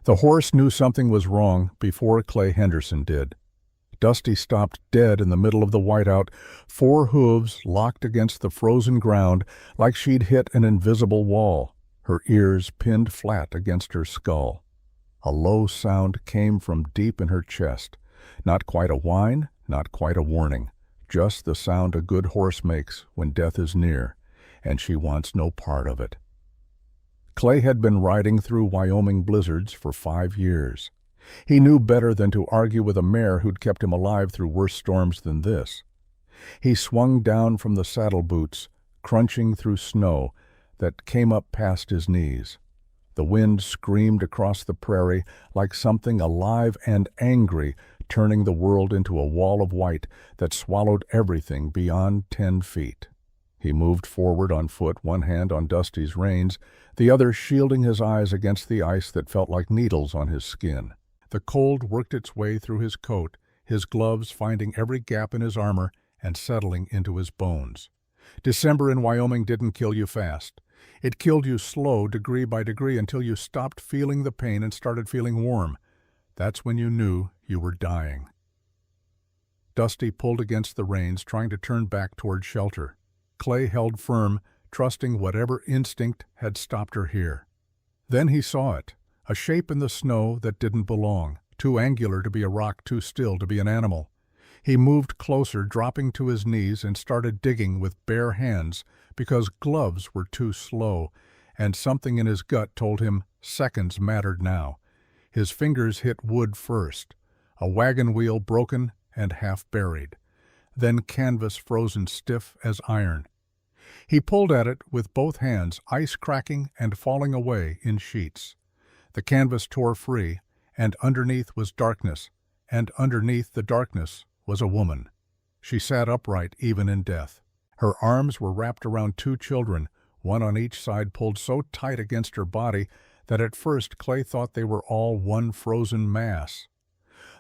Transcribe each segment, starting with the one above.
The horse knew something was wrong before Clay Henderson did. Dusty stopped dead in the middle of the whiteout, four hooves locked against the frozen ground like she'd hit an invisible wall, her ears pinned flat against her skull. A low sound came from deep in her chest. Not quite a whine, not quite a warning, just the sound a good horse makes when death is near, and she wants no part of it. Clay had been riding through Wyoming blizzards for 5 years. He knew better than to argue with a mare who'd kept him alive through worse storms than this. He swung down from the saddle boots, crunching through snow that came up past his knees. The wind screamed across the prairie like something alive and angry, turning the world into a wall of white that swallowed everything beyond 10 feet. He moved forward on foot, one hand on Dusty's reins, the other shielding his eyes against the ice that felt like needles on his skin. The cold worked its way through his coat, his gloves finding every gap in his armor and settling into his bones. December in Wyoming didn't kill you fast. It killed you slow, degree by degree, until you stopped feeling the pain and started feeling warm. That's when you knew you were dying. Dusty pulled against the reins, trying to turn back toward shelter. Clay held firm, trusting whatever instinct had stopped her here. Then he saw it, a shape in the snow that didn't belong, too angular to be a rock, too still to be an animal. He moved closer, dropping to his knees, and started digging with bare hands because gloves were too slow, and something in his gut told him seconds mattered now. His fingers hit wood first, a wagon wheel broken and half buried, then canvas frozen stiff as iron. He pulled at it with both hands, ice cracking and falling away in sheets. The canvas tore free, and underneath was darkness, and underneath the darkness was a woman. She sat upright even in death. Her arms were wrapped around 2 children, one on each side, pulled so tight against her body that at first Clay thought they were all one frozen mass.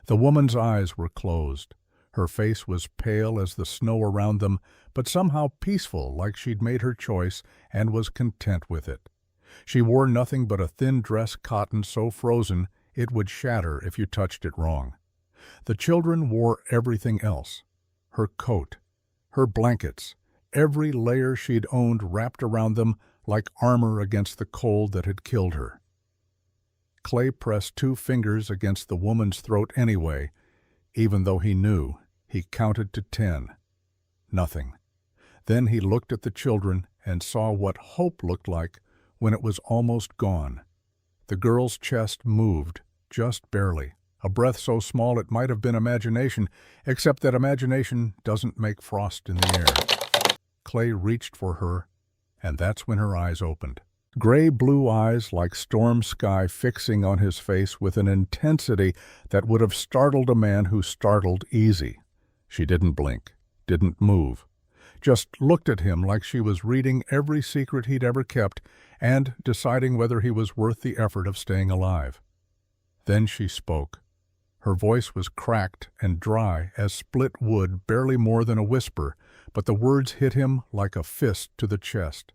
The woman's eyes were closed. Her face was pale as the snow around them, but somehow peaceful, like she'd made her choice and was content with it. She wore nothing but a thin dress cotton so frozen it would shatter if you touched it wrong. The children wore everything else. Her coat, her blankets, every layer she'd owned wrapped around them like armor against the cold that had killed her. Clay pressed 2 fingers against the woman's throat anyway, even though he knew. He counted to 10. Nothing. Then he looked at the children and saw what hope looked like when it was almost gone. The girl's chest moved, just barely, a breath so small it might have been imagination, except that imagination doesn't make frost in the air. Clay reached for her, and that's when her eyes opened. Gray-blue eyes like storm sky fixing on his face with an intensity that would have startled a man who startled easy. She didn't blink, didn't move, just looked at him like she was reading every secret he'd ever kept and deciding whether he was worth the effort of staying alive. Then she spoke. Her voice was cracked and dry as split wood, barely more than a whisper, but the words hit him like a fist to the chest.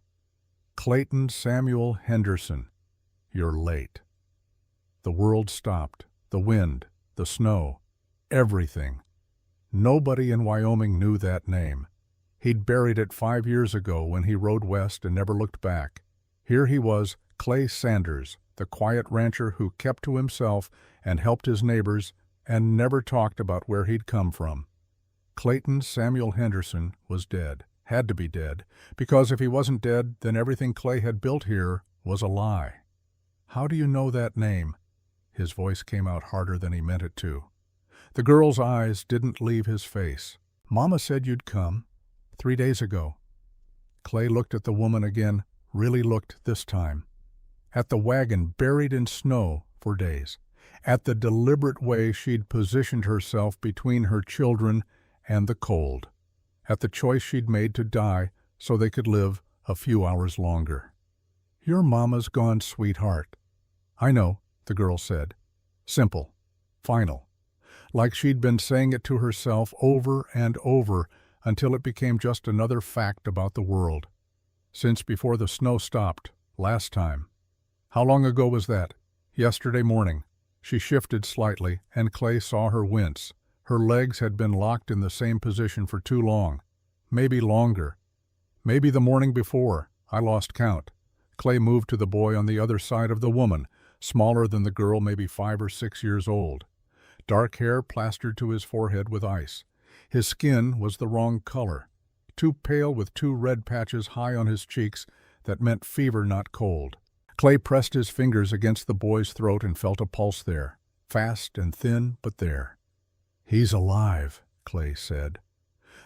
"Clayton Samuel Henderson, you're late." The world stopped, the wind, the snow, everything. Nobody in Wyoming knew that name. He'd buried it 5 years ago when he rode west and never looked back. Here he was, Clay Sanders, the quiet rancher who kept to himself and helped his neighbors and never talked about where he'd come from. Clayton Samuel Henderson was dead, had to be dead, because if he wasn't dead, then everything Clay had built here was a lie. "How do you know that name?" His voice came out harder than he meant it to. The girl's eyes didn't leave his face. "Mama said you'd come 3 days ago." Clay looked at the woman again, really looked this time. At the wagon buried in snow for days. At the deliberate way she'd positioned herself between her children and the cold. At the choice she'd made to die so they could live a few hours longer. "Your mama's gone, sweetheart." "I know," the girl said. Simple. Final. Like she'd been saying it to herself over and over until it became just another fact about the world. Since before the snow stopped, last time. How long ago was that? Yesterday morning. She shifted slightly, and Clay saw her wince. Her legs had been locked in the same position for too long. Maybe longer. Maybe the morning before. I lost count. Clay moved to the boy on the other side of the woman, smaller than the girl, maybe 5 or 6 years old. Dark hair plastered to his forehead with ice. His skin was the wrong color, too pale with 2 red patches high on his cheeks that meant fever, not cold. Clay pressed his fingers against the boy's throat and felt a pulse there, fast and thin, but there. "He's alive," Clay said.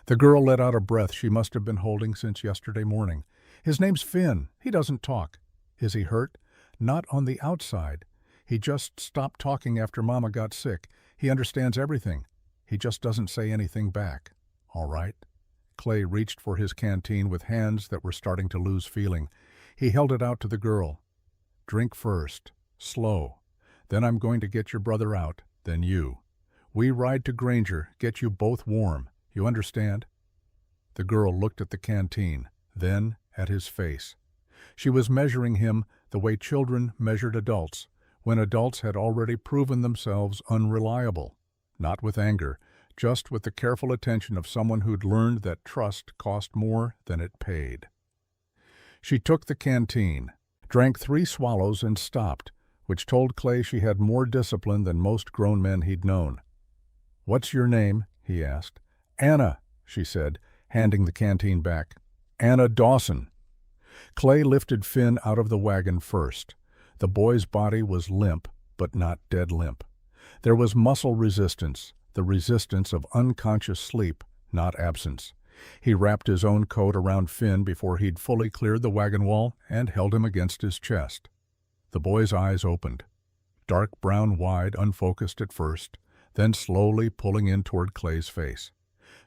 The girl let out a breath she must have been holding since yesterday morning. "His name's Finn. He doesn't talk." "Is he hurt?" "Not on the outside. He just stopped talking after Mama got sick. He understands everything. He just doesn't say anything back." "All right." Clay reached for his canteen with hands that were starting to lose feeling. He held it out to the girl. "Drink first. Slow. Then I'm going to get your brother out, then you. We ride to Granger, get you both warm. You understand?" The girl looked at the canteen, then at his face. She was measuring him the way children measured adults, when adults had already proven themselves unreliable. Not with anger, just with the careful attention of someone who'd learned that trust cost more than it paid. She took the canteen, drank 3 swallows and stopped, which told Clay she had more discipline than most grown men he'd known. "What's your name?" he asked. "Anna," she said, handing the canteen back. "Anna Dawson." Clay lifted Finn out of the wagon first. The boy's body was limp, but not dead limp. There was muscle resistance, the resistance of unconscious sleep, not absence. He wrapped his own coat around Finn before he'd fully cleared the wagon wall and held him against his chest. The boy's eyes opened, dark brown wide, unfocused at first, then slowly pulling in toward Clay's face.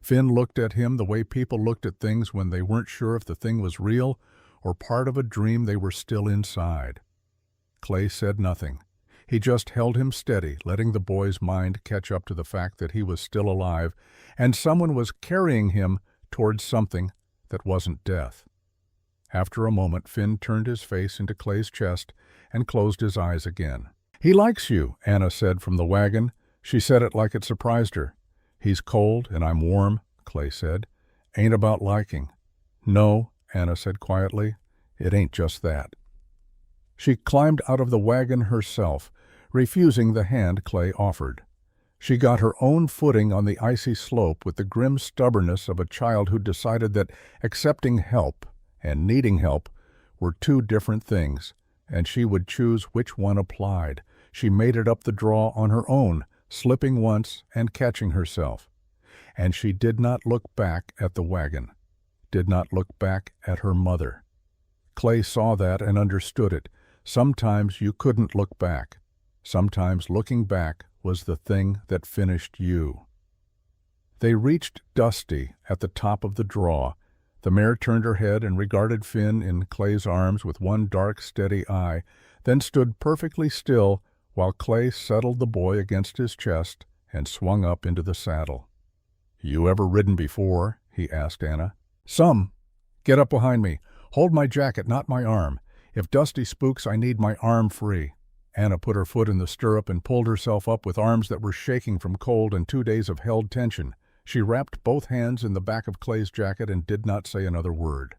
Finn looked at him the way people looked at things when they weren't sure if the thing was real or part of a dream they were still inside. Clay said nothing. He just held him steady, letting the boy's mind catch up to the fact that he was still alive and someone was carrying him towards something that wasn't death. After a moment, Finn turned his face into Clay's chest and closed his eyes again. "He likes you," Anna said from the wagon. She said it like it surprised her. "He's cold and I'm warm," Clay said. "Ain't about liking." "No," Anna said quietly. "It ain't just that." She climbed out of the wagon herself, refusing the hand Clay offered. She got her own footing on the icy slope with the grim stubbornness of a child who decided that accepting help and needing help were 2 different things, and she would choose which one applied. She made it up the draw on her own, slipping once and catching herself. And she did not look back at the wagon, did not look back at her mother. Clay saw that and understood it. Sometimes you couldn't look back. Sometimes looking back was the thing that finished you. They reached Dusty at the top of the draw. The mare turned her head and regarded Finn in Clay's arms with one dark, steady eye, then stood perfectly still while Clay settled the boy against his chest and swung up into the saddle. "You ever ridden before?" he asked Anna. "Some. Get up behind me. Hold my jacket, not my arm. If Dusty spooks, I need my arm free." Anna put her foot in the stirrup and pulled herself up with arms that were shaking from cold and 2 days of held tension. She wrapped both hands in the back of Clay's jacket and did not say another word.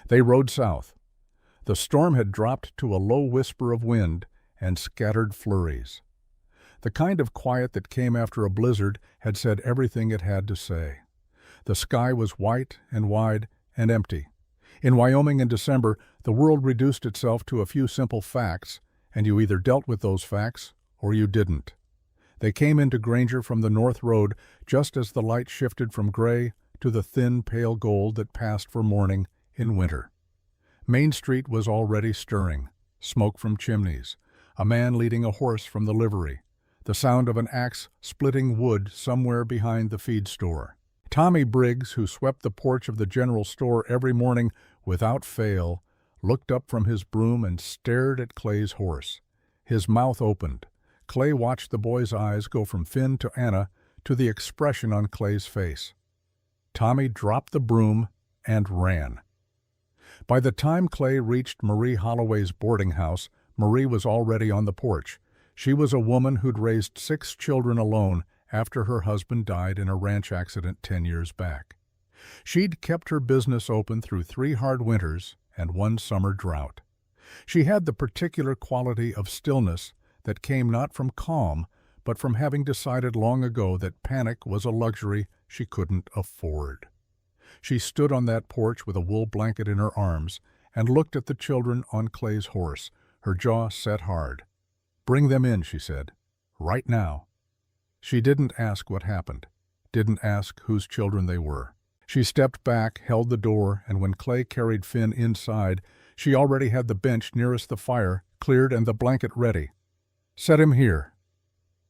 They rode south. The storm had dropped to a low whisper of wind and scattered flurries. The kind of quiet that came after a blizzard had said everything it had to say. The sky was white and wide and empty. In Wyoming in December, the world reduced itself to a few simple facts, and you either dealt with those facts or you didn't. They came into Granger from the North Road just as the light shifted from gray to the thin, pale gold that passed for morning in winter. Main Street was already stirring, smoke from chimneys, a man leading a horse from the livery, the sound of an axe splitting wood somewhere behind the feed store. Tommy Briggs, who swept the porch of the general store every morning without fail, looked up from his broom and stared at Clay's horse. His mouth opened. Clay watched the boy's eyes go from Finn to Anna to the expression on Clay's face. Tommy dropped the broom and ran. By the time Clay reached Marie Holloway's boarding house, Marie was already on the porch. She was a woman who'd raised 6 children alone after her husband died in a ranch accident 10 years back. She'd kept her business open through 3 hard winters and 1 summer drought. She had the particular quality of stillness that came not from calm, but from having decided long ago that panic was a luxury she couldn't afford. She stood on that porch with a wool blanket in her arms and looked at the children on Clay's horse, her jaw set hard. "Bring them in," she said. "Right now." She didn't ask what happened, didn't ask whose children they were. She stepped back, held the door, and when Clay carried Finn inside, she already had the bench nearest the fire cleared and the blanket ready. "Set him here."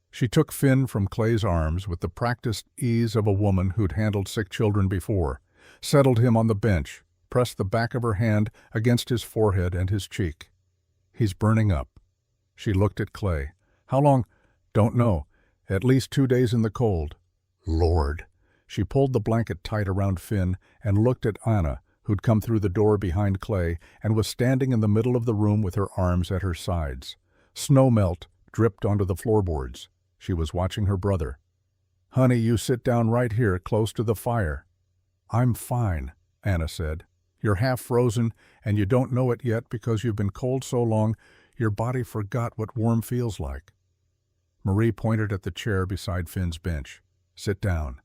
She took Finn from Clay's arms with the practiced ease of a woman who'd handled sick children before, settled him on the bench, pressed the back of her hand against his forehead and his cheek. "He's burning up." She looked at Clay. "How long?" "Don't know. At least 2 days in the cold." "Lord." She pulled the blanket tight around Finn and looked at Anna, who'd come through the door behind Clay and was standing in the middle of the room with her arms at her sides. Snow melt dripped onto the floorboards. She was watching her brother. "Honey, you sit down right here close to the fire." "I'm fine," Anna said. "You're half frozen, and you don't know it yet because you've been cold so long your body forgot what warm feels like." Marie pointed at the chair beside Finn's bench. "Sit down."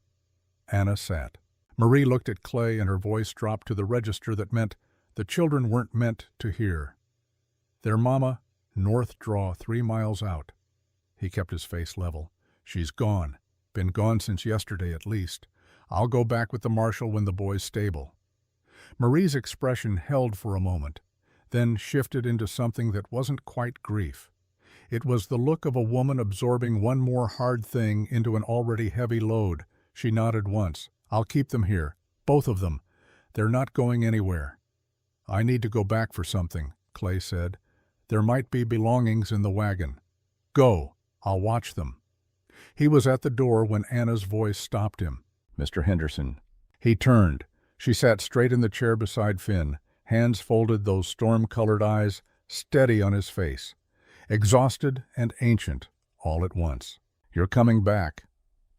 Anna sat. Marie looked at Clay and her voice dropped to the register that meant the children weren't meant to hear. "Their mama, North Draw 3 miles out." He kept his face level. "She's gone. Been gone since yesterday at least. I'll go back with the marshal when the boy's stable." Marie's expression held for a moment, then shifted into something that wasn't quite grief. It was the look of a woman absorbing one more hard thing into an already heavy load. She nodded once. "I'll keep them here. Both of them. They're not going anywhere." "I need to go back for something," Clay said. "There might be belongings in the wagon." "Go. I'll watch them." He was at the door when Anna's voice stopped him. "Mr. Henderson." He turned. She sat straight in the chair beside Finn, hands folded, those storm-colored eyes steady on his face. Exhausted and ancient, all at once. "You're coming back."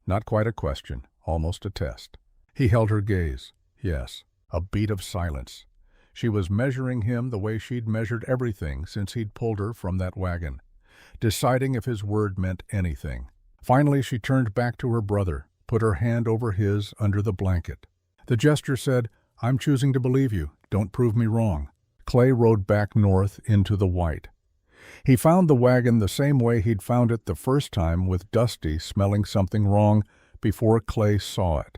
Not quite a question, almost a test. He held her gaze. Yes, a beat of silence. She was measuring him the way she'd measured everything since he'd pulled her from that wagon, deciding if his word meant anything. Finally, she turned back to her brother, put her hand over his under the blanket. The gesture said, "I'm choosing to believe you. Don't prove me wrong." Clay rode back north into the white. He found the wagon the same way he'd found it the first time, with Dusty smelling something wrong before Clay saw it.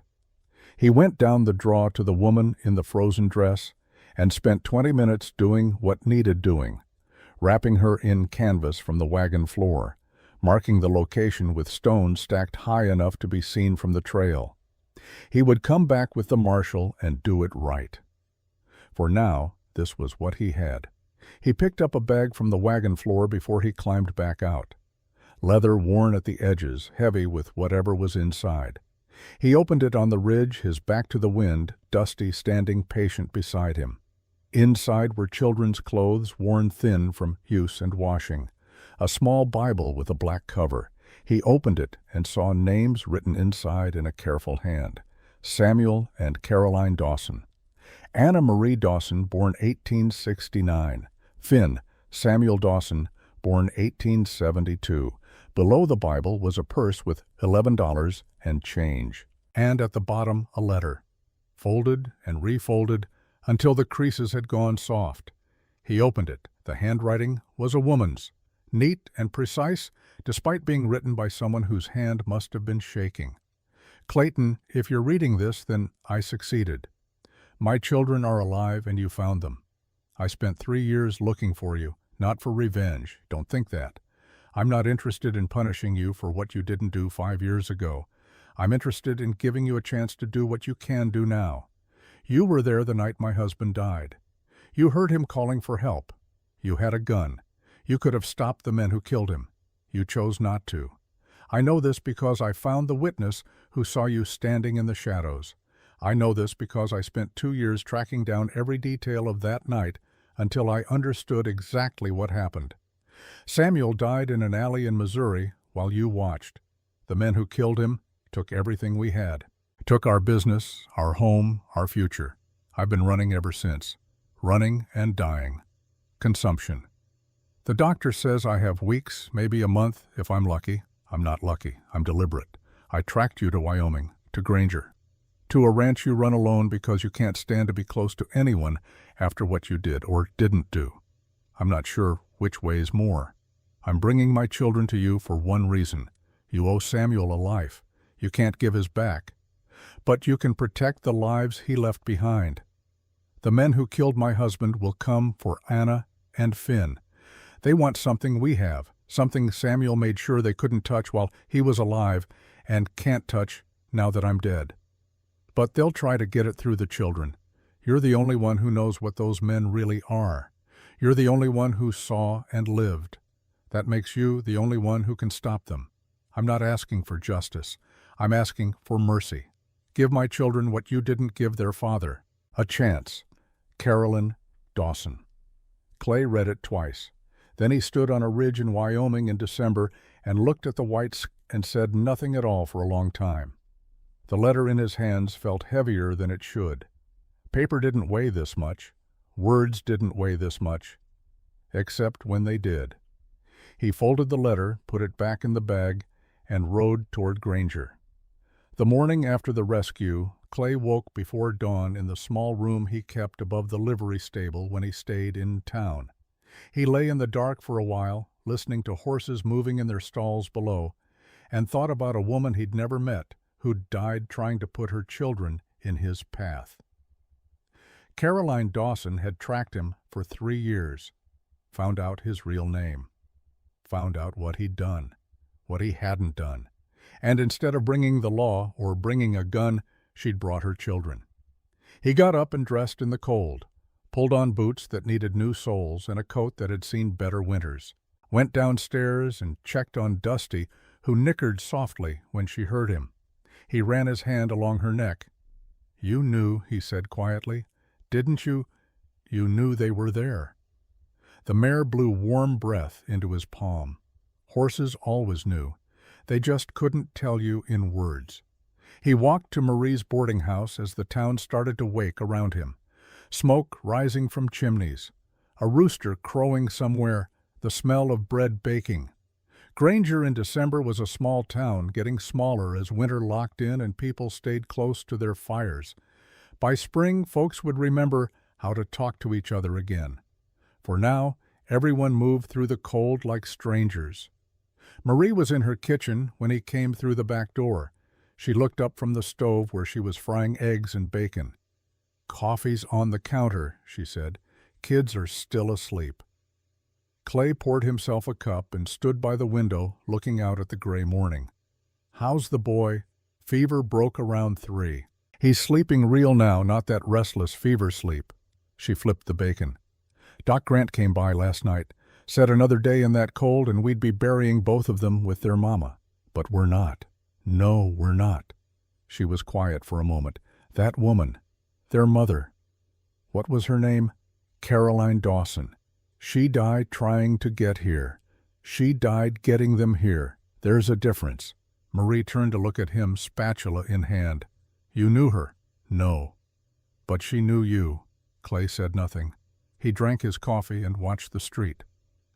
He went down the draw to the woman in the frozen dress and spent 20 minutes doing what needed doing, wrapping her in canvas from the wagon floor, marking the location with stones stacked high enough to be seen from the trail. He would come back with the marshal and do it right. For now, this was what he had. He picked up a bag from the wagon floor before he climbed back out. Leather worn at the edges, heavy with whatever was inside. He opened it on the ridge, his back to the wind, Dusty standing patient beside him. Inside were children's clothes worn thin from use and washing. A small Bible with a black cover. He opened it and saw names written inside in a careful hand. Samuel and Caroline Dawson. Anna Marie Dawson, born 1869. Finn, Samuel Dawson, born 1872. Below the Bible was a purse with $11 and change. And at the bottom a letter, folded and refolded until the creases had gone soft. He opened it. The handwriting was a woman's, neat and precise, despite being written by someone whose hand must have been shaking. "Clayton, if you're reading this, then I succeeded. My children are alive and you found them. I spent 3 years looking for you, not for revenge. Don't think that. I'm not interested in punishing you for what you didn't do 5 years ago. I'm interested in giving you a chance to do what you can do now. You were there the night my husband died. You heard him calling for help. You had a gun. You could have stopped the men who killed him. You chose not to. I know this because I found the witness who saw you standing in the shadows. I know this because I spent 2 years tracking down every detail of that night until I understood exactly what happened. Samuel died in an alley in Missouri while you watched. The men who killed him took everything we had. Took our business, our home, our future. I've been running ever since. Running and dying. Consumption. The doctor says I have weeks, maybe a month, if I'm lucky. I'm not lucky. I'm deliberate. I tracked you to Wyoming, to Granger, to a ranch you run alone because you can't stand to be close to anyone after what you did or didn't do. I'm not sure which weighs more. I'm bringing my children to you for one reason. You owe Samuel a life. You can't give his back. But you can protect the lives he left behind. The men who killed my husband will come for Anna and Finn. They want something we have, something Samuel made sure they couldn't touch while he was alive and can't touch now that I'm dead. But they'll try to get it through the children. You're the only one who knows what those men really are. You're the only one who saw and lived. That makes you the only one who can stop them. I'm not asking for justice. I'm asking for mercy. Give my children what you didn't give their father. A chance. Carolyn Dawson. Clay read it twice. Then he stood on a ridge in Wyoming in December and looked at the whites and said nothing at all for a long time. The letter in his hands felt heavier than it should. Paper didn't weigh this much. Words didn't weigh this much. Except when they did. He folded the letter, put it back in the bag, and rode toward Granger. The morning after the rescue, Clay woke before dawn in the small room he kept above the livery stable when he stayed in town. He lay in the dark for a while, listening to horses moving in their stalls below, and thought about a woman he'd never met who'd died trying to put her children in his path. Caroline Dawson had tracked him for 3 years, found out his real name, found out what he'd done, what he hadn't done, and instead of bringing the law or bringing a gun, she'd brought her children. He got up and dressed in the cold, pulled on boots that needed new soles and a coat that had seen better winters, went downstairs and checked on Dusty, who nickered softly when she heard him. He ran his hand along her neck. "You knew," he said quietly. "Didn't you? You knew they were there." The mare blew warm breath into his palm. Horses always knew. They just couldn't tell you in words. He walked to Marie's boarding house as the town started to wake around him. Smoke rising from chimneys. A rooster crowing somewhere. The smell of bread baking. Granger in December was a small town, getting smaller as winter locked in and people stayed close to their fires. By spring, folks would remember how to talk to each other again. For now, everyone moved through the cold like strangers. Marie was in her kitchen when he came through the back door. She looked up from the stove where she was frying eggs and bacon. "Coffee's on the counter," she said. "Kids are still asleep." Clay poured himself a cup and stood by the window looking out at the gray morning. "How's the boy?" Fever broke around 3. "He's sleeping real now, not that restless fever sleep." She flipped the bacon. "Doc Grant came by last night. Said another day in that cold and we'd be burying both of them with their mama. But we're not. No, we're not." She was quiet for a moment. "That woman. Their mother. What was her name? Caroline Dawson. She died trying to get here. She died getting them here. There's a difference." Marie turned to look at him, spatula in hand. "You knew her?" "No." "But she knew you." Clay said nothing. He drank his coffee and watched the street.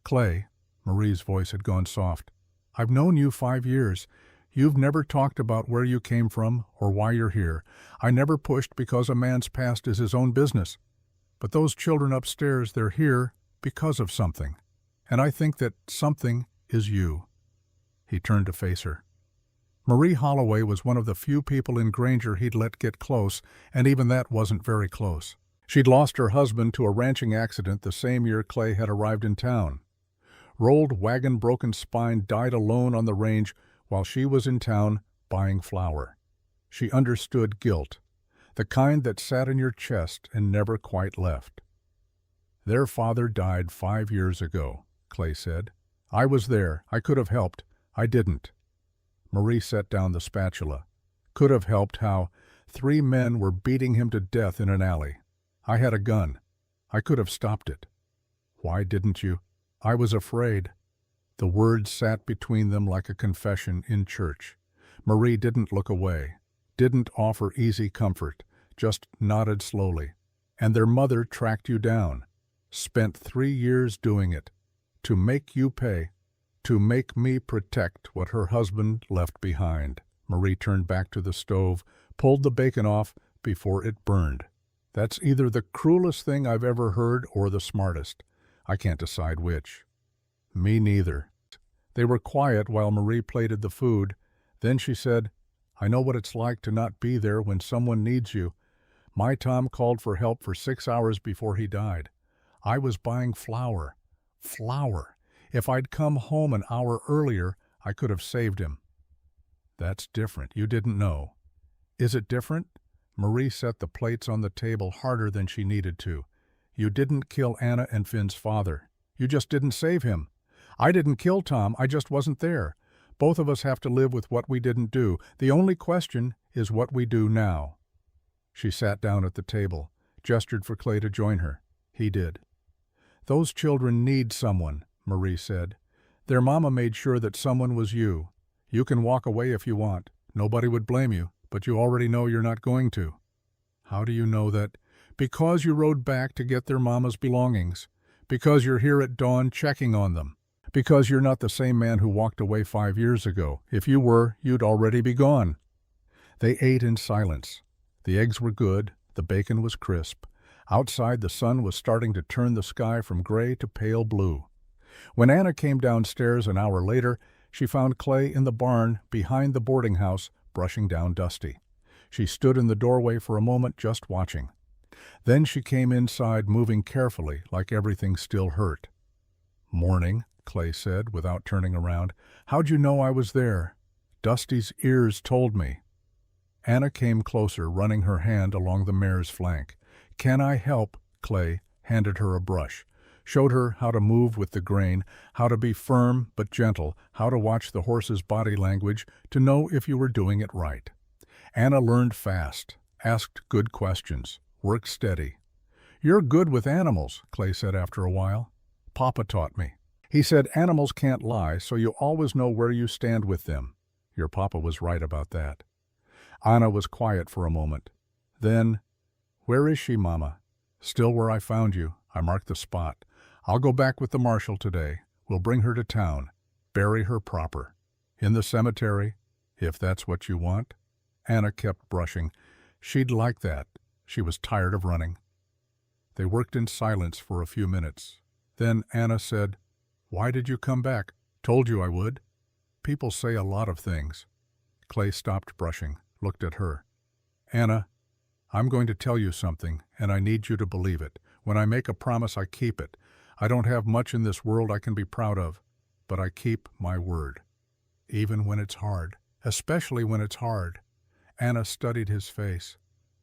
"Clay," Marie's voice had gone soft, "I've known you 5 years. You've never talked about where you came from or why you're here. I never pushed because a man's past is his own business. But those children upstairs, they're here because of something. And I think that something is you." He turned to face her. Marie Holloway was one of the few people in Granger he'd let get close, and even that wasn't very close. She'd lost her husband to a ranching accident the same year Clay had arrived in town. Rolled wagon-broken spine, died alone on the range while she was in town buying flour. She understood guilt, the kind that sat in your chest and never quite left. "Their father died 5 years ago," Clay said. "I was there. I could have helped. I didn't." Marie set down the spatula. "Could have helped how? 3 men were beating him to death in an alley. I had a gun. I could have stopped it." "Why didn't you?" "I was afraid. The words sat between them like a confession in church. Marie didn't look away, didn't offer easy comfort, just nodded slowly. And their mother tracked you down, spent 3 years doing it, to make you pay, to make me protect what her husband left behind. Marie turned back to the stove, pulled the bacon off before it burned. That's either the cruelest thing I've ever heard or the smartest. I can't decide which. Me neither. They were quiet while Marie plated the food. Then she said, I know what it's like to not be there when someone needs you. My Tom called for help for 6 hours before he died. I was buying flour. Flour. If I'd come home an hour earlier, I could have saved him. That's different. You didn't know. Is it different? Marie set the plates on the table harder than she needed to. You didn't kill Anna and Finn's father. You just didn't save him. I didn't kill Tom, I just wasn't there. Both of us have to live with what we didn't do. The only question is what we do now. She sat down at the table, gestured for Clay to join her. He did. Those children need someone, Marie said. Their mama made sure that someone was you. You can walk away if you want. Nobody would blame you, but you already know you're not going to. How do you know that? Because you rode back to get their mama's belongings. Because you're here at dawn checking on them. Because you're not the same man who walked away 5 years ago. If you were, you'd already be gone. They ate in silence. The eggs were good, the bacon was crisp. Outside, the sun was starting to turn the sky from gray to pale blue. When Anna came downstairs an hour later, she found Clay in the barn behind the boarding house, brushing down Dusty. She stood in the doorway for a moment, just watching. Then she came inside, moving carefully, like everything still hurt. Morning, Clay said, without turning around. How'd you know I was there? Dusty's ears told me. Anna came closer, running her hand along the mare's flank. Can I help? Clay handed her a brush, showed her how to move with the grain, how to be firm but gentle, how to watch the horse's body language to know if you were doing it right. Anna learned fast, asked good questions, worked steady. You're good with animals, Clay said after a while. Papa taught me. He said animals can't lie, so you always know where you stand with them. Your papa was right about that. Anna was quiet for a moment. Then, where is she, Mama? Still where I found you. I marked the spot. I'll go back with the marshal today. We'll bring her to town. Bury her proper. In the cemetery, if that's what you want. Anna kept brushing. She'd like that. She was tired of running. They worked in silence for a few minutes. Then Anna said, Why did you come back? Told you I would. People say a lot of things. Clay stopped brushing, looked at her. Anna, I'm going to tell you something, and I need you to believe it. When I make a promise, I keep it. I don't have much in this world I can be proud of, but I keep my word. Even when it's hard, especially when it's hard. Anna studied his face.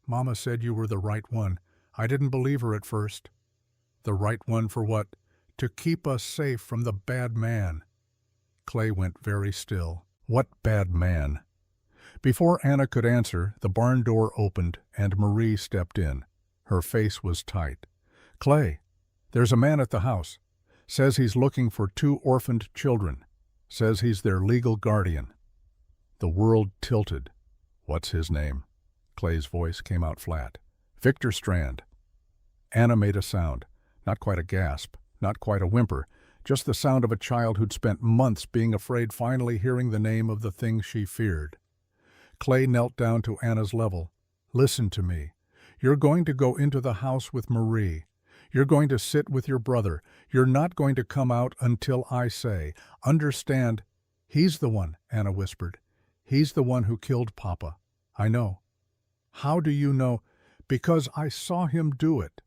Mama said you were the right one. I didn't believe her at first. The right one for what? To keep us safe from the bad man. Clay went very still. What bad man? Before Anna could answer, the barn door opened and Marie stepped in. Her face was tight. Clay, there's a man at the house. Says he's looking for 2 orphaned children. Says he's their legal guardian. The world tilted. What's his name? Clay's voice came out flat. Victor Strand. Anna made a sound. Not quite a gasp, not quite a whimper, just the sound of a child who'd spent months being afraid, finally hearing the name of the thing she feared. Clay knelt down to Anna's level. Listen to me. You're going to go into the house with Marie. You're going to sit with your brother. You're not going to come out until I say. Understand? He's the one, Anna whispered. He's the one who killed Papa. I know. How do you know? Because I saw him do it.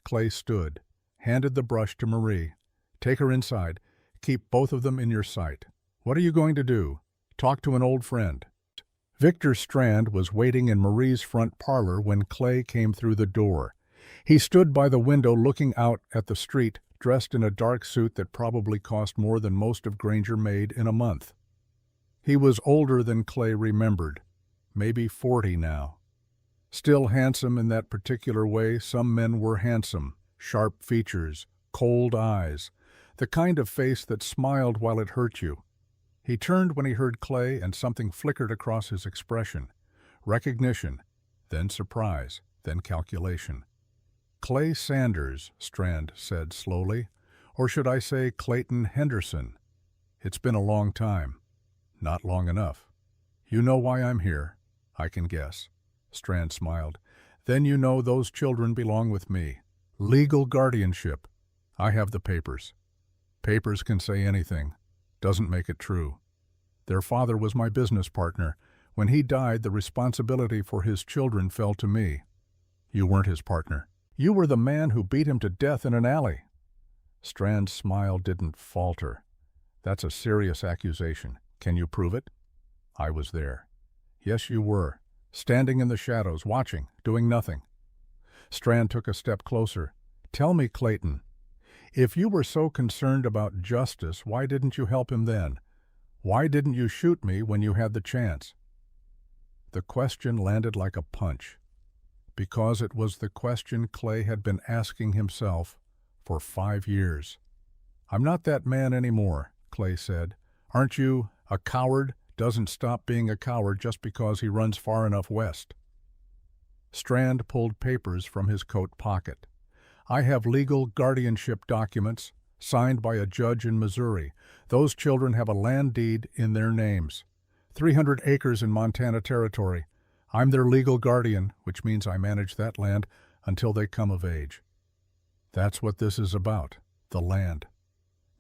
Clay stood, handed the brush to Marie. Take her inside. Keep both of them in your sight. What are you going to do? Talk to an old friend. Victor Strand was waiting in Marie's front parlor when Clay came through the door. He stood by the window looking out at the street, dressed in a dark suit that probably cost more than most of Granger made in a month. He was older than Clay remembered, maybe 40 now. Still handsome in that particular way some men were handsome, sharp features, cold eyes. The kind of face that smiled while it hurt you. He turned when he heard Clay, and something flickered across his expression. Recognition, then surprise, then calculation. "Clay Sanders," Strand said slowly. "Or should I say Clayton Henderson? It's been a long time." "Not long enough." "You know why I'm here?" "I can guess." Strand smiled. "Then you know those children belong with me. Legal guardianship. I have the papers." "Papers can say anything. Doesn't make it true. Their father was my business partner. When he died, the responsibility for his children fell to me." "You weren't his partner. You were the man who beat him to death in an alley." Strand's smile didn't falter. "That's a serious accusation. Can you prove it?" "I was there." "Yes, you were. Standing in the shadows, watching, doing nothing." Strand took a step closer. "Tell me, Clayton, if you were so concerned about justice, why didn't you help him then? Why didn't you shoot me when you had the chance?" The question landed like a punch, because it was the question Clay had been asking himself for 5 years. "I'm not that man anymore," Clay said. "Aren't you? A coward doesn't stop being a coward just because he runs far enough west." Strand pulled papers from his coat pocket. "I have legal guardianship documents signed by a judge in Missouri. Those children have a land deed in their names. 300 acres in Montana Territory. I'm their legal guardian, which means I manage that land until they come of age." That's what this is about, the land.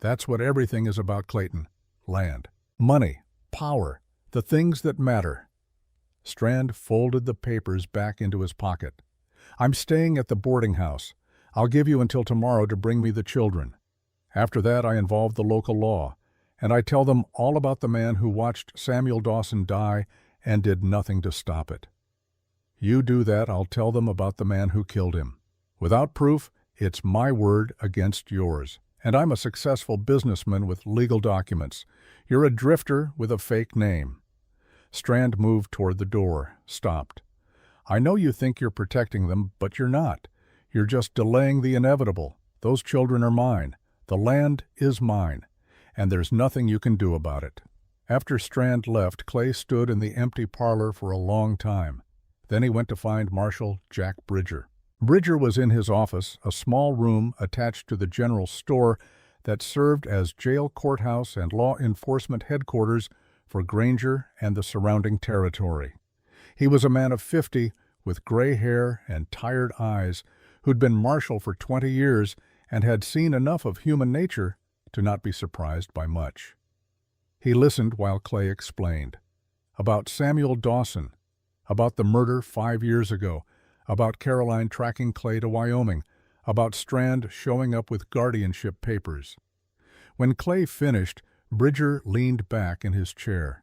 That's what everything is about, Clayton. Land. Money. Power. The things that matter. Strand folded the papers back into his pocket. "I'm staying at the boarding house. I'll give you until tomorrow to bring me the children. After that, I involve the local law, and I tell them all about the man who watched Samuel Dawson die and did nothing to stop it. You do that, I'll tell them about the man who killed him. Without proof, it's my word against yours. And I'm a successful businessman with legal documents. You're a drifter with a fake name." Strand moved toward the door, stopped. "I know you think you're protecting them, but you're not. You're just delaying the inevitable. Those children are mine. The land is mine. And there's nothing you can do about it." After Strand left, Clay stood in the empty parlor for a long time. Then he went to find Marshal Jack Bridger. Bridger was in his office, a small room attached to the general store that served as jail, courthouse, and law enforcement headquarters for Granger and the surrounding territory. He was a man of 50 with gray hair and tired eyes who'd been marshal for 20 years and had seen enough of human nature to not be surprised by much. He listened while Clay explained. About Samuel Dawson, about the murder 5 years ago, about Caroline tracking Clay to Wyoming, about Strand showing up with guardianship papers. When Clay finished, Bridger leaned back in his chair.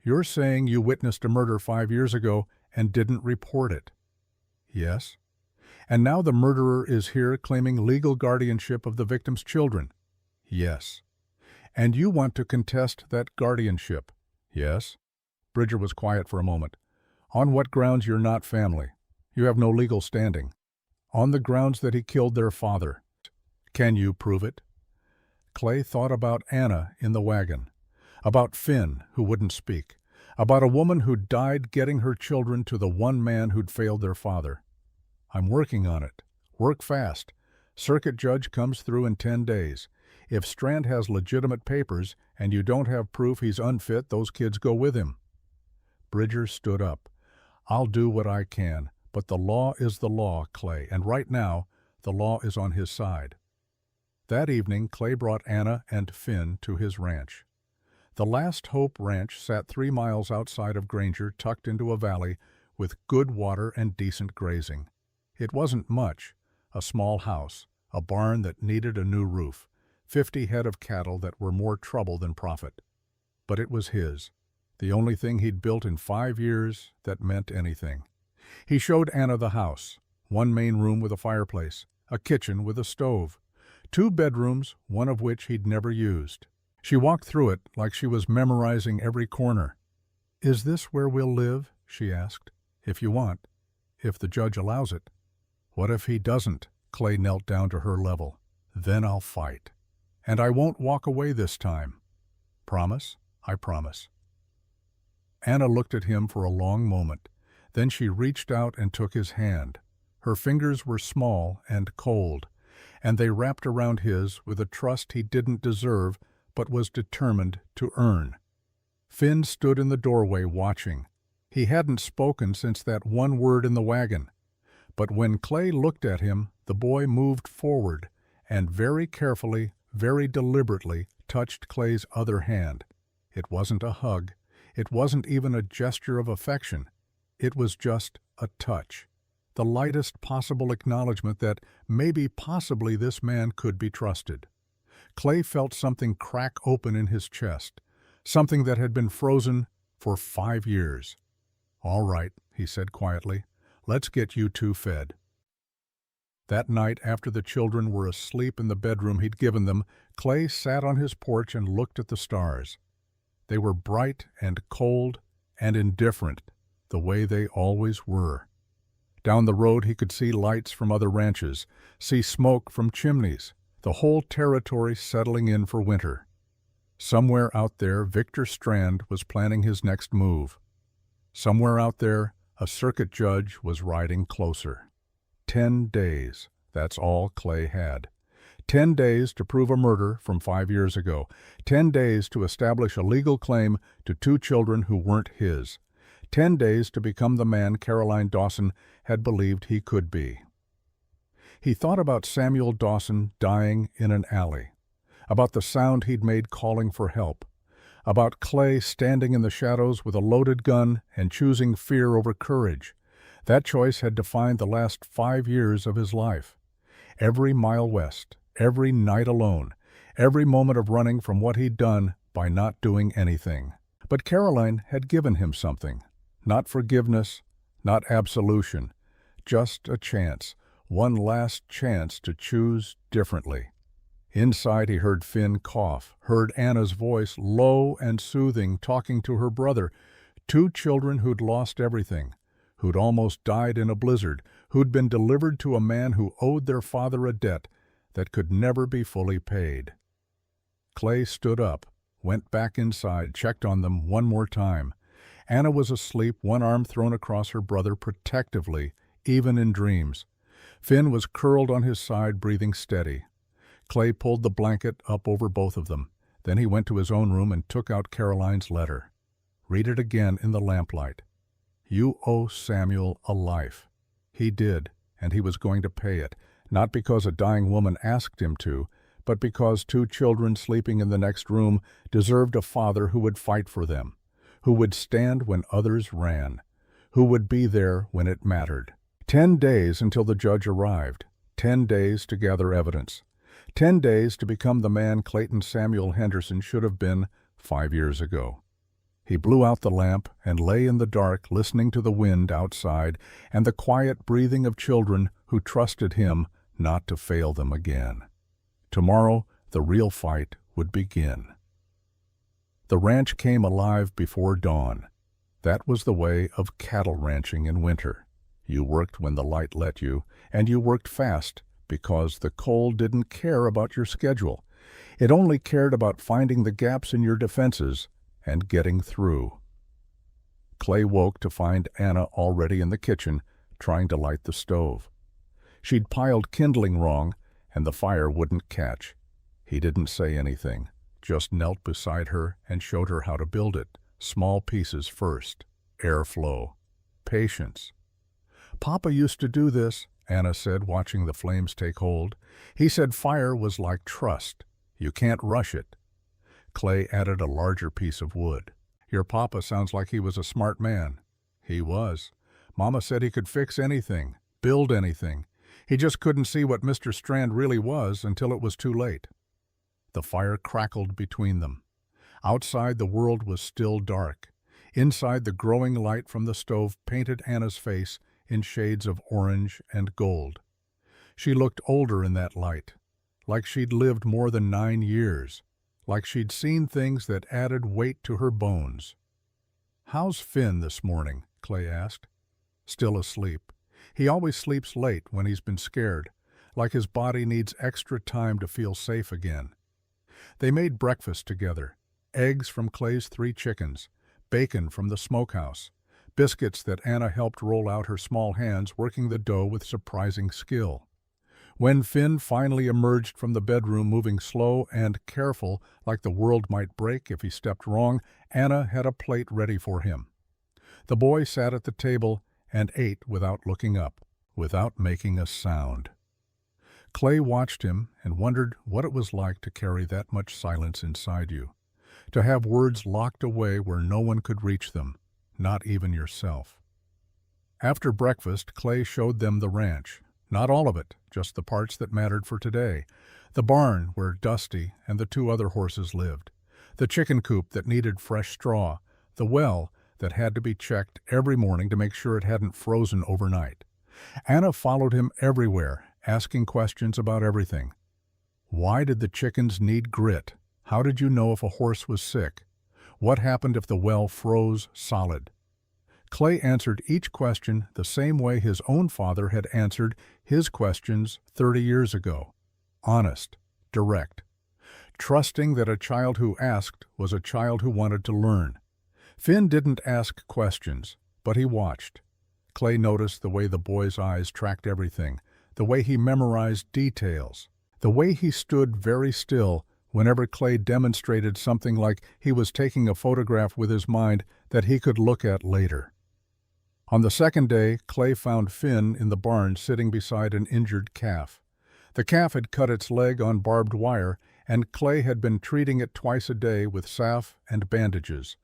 "You're saying you witnessed a murder 5 years ago and didn't report it?" "Yes." "And now the murderer is here claiming legal guardianship of the victim's children?" "Yes." "And you want to contest that guardianship?" "Yes." Bridger was quiet for a moment. "On what grounds you're not family? You have no legal standing." "On the grounds that he killed their father." "Can you prove it?" Clay thought about Anna in the wagon, about Finn, who wouldn't speak, about a woman who'd died getting her children to the one man who'd failed their father. "I'm working on it. Work fast. Circuit judge comes through in 10 days. If Strand has legitimate papers and you don't have proof he's unfit, those kids go with him." Bridger stood up. "I'll do what I can. But the law is the law, Clay, and right now, the law is on his side." That evening, Clay brought Anna and Finn to his ranch. The Last Hope Ranch sat 3 miles outside of Granger, tucked into a valley with good water and decent grazing. It wasn't much, a small house, a barn that needed a new roof, 50 head of cattle that were more trouble than profit. But it was his, the only thing he'd built in 5 years that meant anything. He showed Anna the house, 1 main room with a fireplace, a kitchen with a stove, 2 bedrooms, one of which he'd never used. She walked through it like she was memorizing every corner. "Is this where we'll live?" she asked. "If you want. If the judge allows it." "What if he doesn't?" Clay knelt down to her level. "Then I'll fight." And I won't walk away this time. Promise? I promise." Anna looked at him for a long moment. Then she reached out and took his hand. Her fingers were small and cold, and they wrapped around his with a trust he didn't deserve but was determined to earn. Finn stood in the doorway watching. He hadn't spoken since that one word in the wagon. But when Clay looked at him, the boy moved forward and very carefully, very deliberately touched Clay's other hand. It wasn't a hug. It wasn't even a gesture of affection. It was just a touch. The lightest possible acknowledgement that maybe possibly this man could be trusted. Clay felt something crack open in his chest, something that had been frozen for 5 years. "All right," he said quietly. "Let's get you two fed." That night, after the children were asleep in the bedroom he'd given them, Clay sat on his porch and looked at the stars. They were bright and cold and indifferent, the way they always were. Down the road he could see lights from other ranches, see smoke from chimneys, the whole territory settling in for winter. Somewhere out there, Victor Strand was planning his next move. Somewhere out there, a circuit judge was riding closer. 10 days, that's all Clay had. 10 days to prove a murder from 5 years ago. 10 days to establish a legal claim to 2 children who weren't his. 10 days to become the man Caroline Dawson had believed he could be. He thought about Samuel Dawson dying in an alley, about the sound he'd made calling for help, about Clay standing in the shadows with a loaded gun and choosing fear over courage. That choice had defined the last 5 years of his life. Every mile west, every night alone, every moment of running from what he'd done by not doing anything. But Caroline had given him something. Not forgiveness, not absolution, just a chance, one last chance to choose differently. Inside he heard Finn cough, heard Anna's voice, low and soothing, talking to her brother. 2 children who'd lost everything, who'd almost died in a blizzard, who'd been delivered to a man who owed their father a debt that could never be fully paid. Clay stood up, went back inside, checked on them one more time. Anna was asleep, one arm thrown across her brother protectively, even in dreams. Finn was curled on his side, breathing steady. Clay pulled the blanket up over both of them. Then he went to his own room and took out Caroline's letter. Read it again in the lamplight. "You owe Samuel a life." He did, and he was going to pay it, not because a dying woman asked him to, but because 2 children sleeping in the next room deserved a father who would fight for them, who would stand when others ran, who would be there when it mattered. 10 days until the judge arrived. 10 days to gather evidence. 10 days to become the man Clayton Samuel Henderson should have been 5 years ago. He blew out the lamp and lay in the dark listening to the wind outside and the quiet breathing of children who trusted him not to fail them again. Tomorrow, the real fight would begin. The ranch came alive before dawn. That was the way of cattle ranching in winter. You worked when the light let you, and you worked fast because the cold didn't care about your schedule. It only cared about finding the gaps in your defenses and getting through. Clay woke to find Anna already in the kitchen, trying to light the stove. She'd piled kindling wrong, and the fire wouldn't catch. He didn't say anything, just knelt beside her and showed her how to build it. Small pieces first, airflow, patience. "Papa used to do this," Anna said, watching the flames take hold. "He said fire was like trust. You can't rush it." Clay added a larger piece of wood. "Your papa sounds like he was a smart man." "He was. Mama said he could fix anything, build anything. He just couldn't see what Mr. Strand really was until it was too late." The fire crackled between them. Outside the world was still dark. Inside, the growing light from the stove painted Anna's face in shades of orange and gold. She looked older in that light, like she'd lived more than 9 years, like she'd seen things that added weight to her bones. "How's Finn this morning?" Clay asked. "Still asleep. He always sleeps late when he's been scared, like his body needs extra time to feel safe again." They made breakfast together. Eggs from Clay's 3 chickens, bacon from the smokehouse, biscuits that Anna helped roll out her small hands, working the dough with surprising skill. When Finn finally emerged from the bedroom, moving slow and careful, like the world might break if he stepped wrong, Anna had a plate ready for him. The boy sat at the table and ate without looking up, without making a sound. Clay watched him and wondered what it was like to carry that much silence inside you, to have words locked away where no one could reach them, not even yourself. After breakfast, Clay showed them the ranch. Not all of it, just the parts that mattered for today. The barn where Dusty and the 2 other horses lived. The chicken coop that needed fresh straw. The well that had to be checked every morning to make sure it hadn't frozen overnight. Anna followed him everywhere, asking questions about everything. Why did the chickens need grit? How did you know if a horse was sick? What happened if the well froze solid? Clay answered each question the same way his own father had answered his questions 30 years ago. Honest, direct, trusting that a child who asked was a child who wanted to learn. Finn didn't ask questions, but he watched. Clay noticed the way the boy's eyes tracked everything, the way he memorized details, the way he stood very still whenever Clay demonstrated something like he was taking a photograph with his mind that he could look at later. On the second day, Clay found Finn in the barn sitting beside an injured calf. The calf had cut its leg on barbed wire, and Clay had been treating it twice a day with salve and bandages.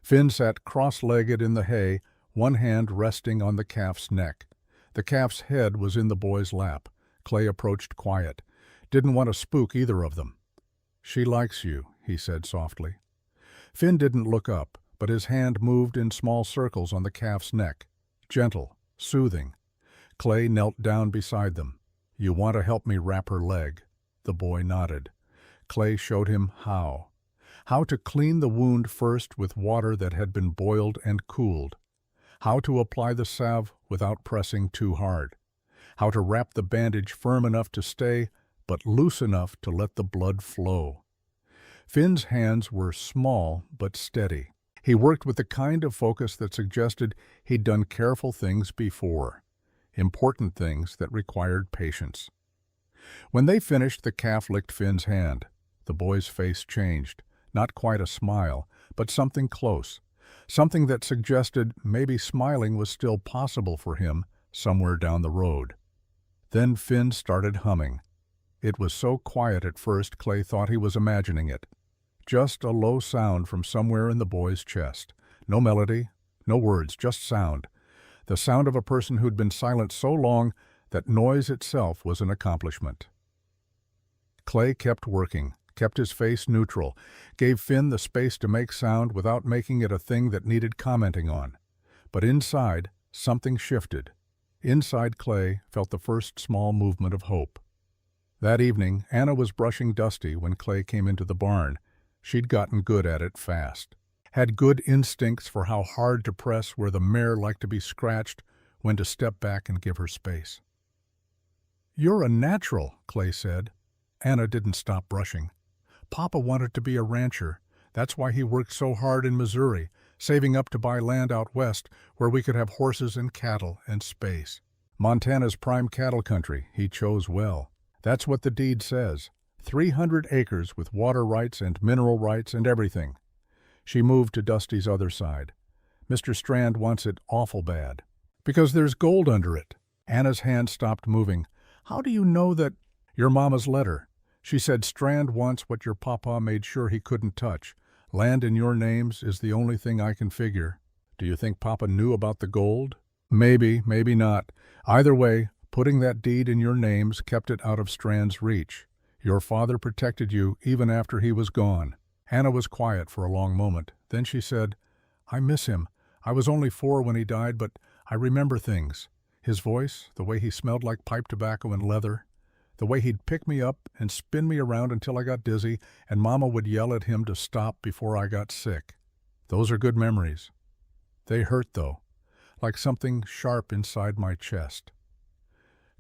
Finn sat cross-legged in the hay, one hand resting on the calf's neck. The calf's head was in the boy's lap. Clay approached quiet. Didn't want to spook either of them. "She likes you," he said softly. Finn didn't look up, but his hand moved in small circles on the calf's neck. Gentle, soothing. Clay knelt down beside them. "You want to help me wrap her leg?" The boy nodded. Clay showed him how. How to clean the wound first with water that had been boiled and cooled. How to apply the salve without pressing too hard. How to wrap the bandage firm enough to stay, but loose enough to let the blood flow. Finn's hands were small but steady. He worked with the kind of focus that suggested he'd done careful things before, important things that required patience. When they finished, the calf licked Finn's hand. The boy's face changed, not quite a smile, but something close, something that suggested maybe smiling was still possible for him somewhere down the road. Then Finn started humming. It was so quiet at first Clay thought he was imagining it. Just a low sound from somewhere in the boy's chest. No melody, no words, just sound. The sound of a person who'd been silent so long that noise itself was an accomplishment. Clay kept working, kept his face neutral, gave Finn the space to make sound without making it a thing that needed commenting on. But inside, something shifted. Inside Clay felt the first small movement of hope. That evening, Anna was brushing Dusty when Clay came into the barn. She'd gotten good at it fast. Had good instincts for how hard to press where the mare liked to be scratched, when to step back and give her space. "You're a natural," Clay said. Anna didn't stop brushing. "Papa wanted to be a rancher. That's why he worked so hard in Missouri, saving up to buy land out west where we could have horses and cattle and space. Montana's prime cattle country. He chose well. That's what the deed says. 300 acres with water rights and mineral rights and everything." She moved to Dusty's other side. "Mr. Strand wants it awful bad. Because there's gold under it." Anna's hand stopped moving. "How do you know that—" "Your mama's letter. She said Strand wants what your papa made sure he couldn't touch. Land in your names is the only thing I can figure. Do you think Papa knew about the gold?" "Maybe, maybe not. Either way, putting that deed in your names kept it out of Strand's reach. Your father protected you even after he was gone." Anna was quiet for a long moment. Then she said, "I miss him. I was only 4 when he died, but I remember things. His voice, the way he smelled like pipe tobacco and leather, the way he'd pick me up and spin me around until I got dizzy, and Mama would yell at him to stop before I got sick. Those are good memories. They hurt, though, like something sharp inside my chest."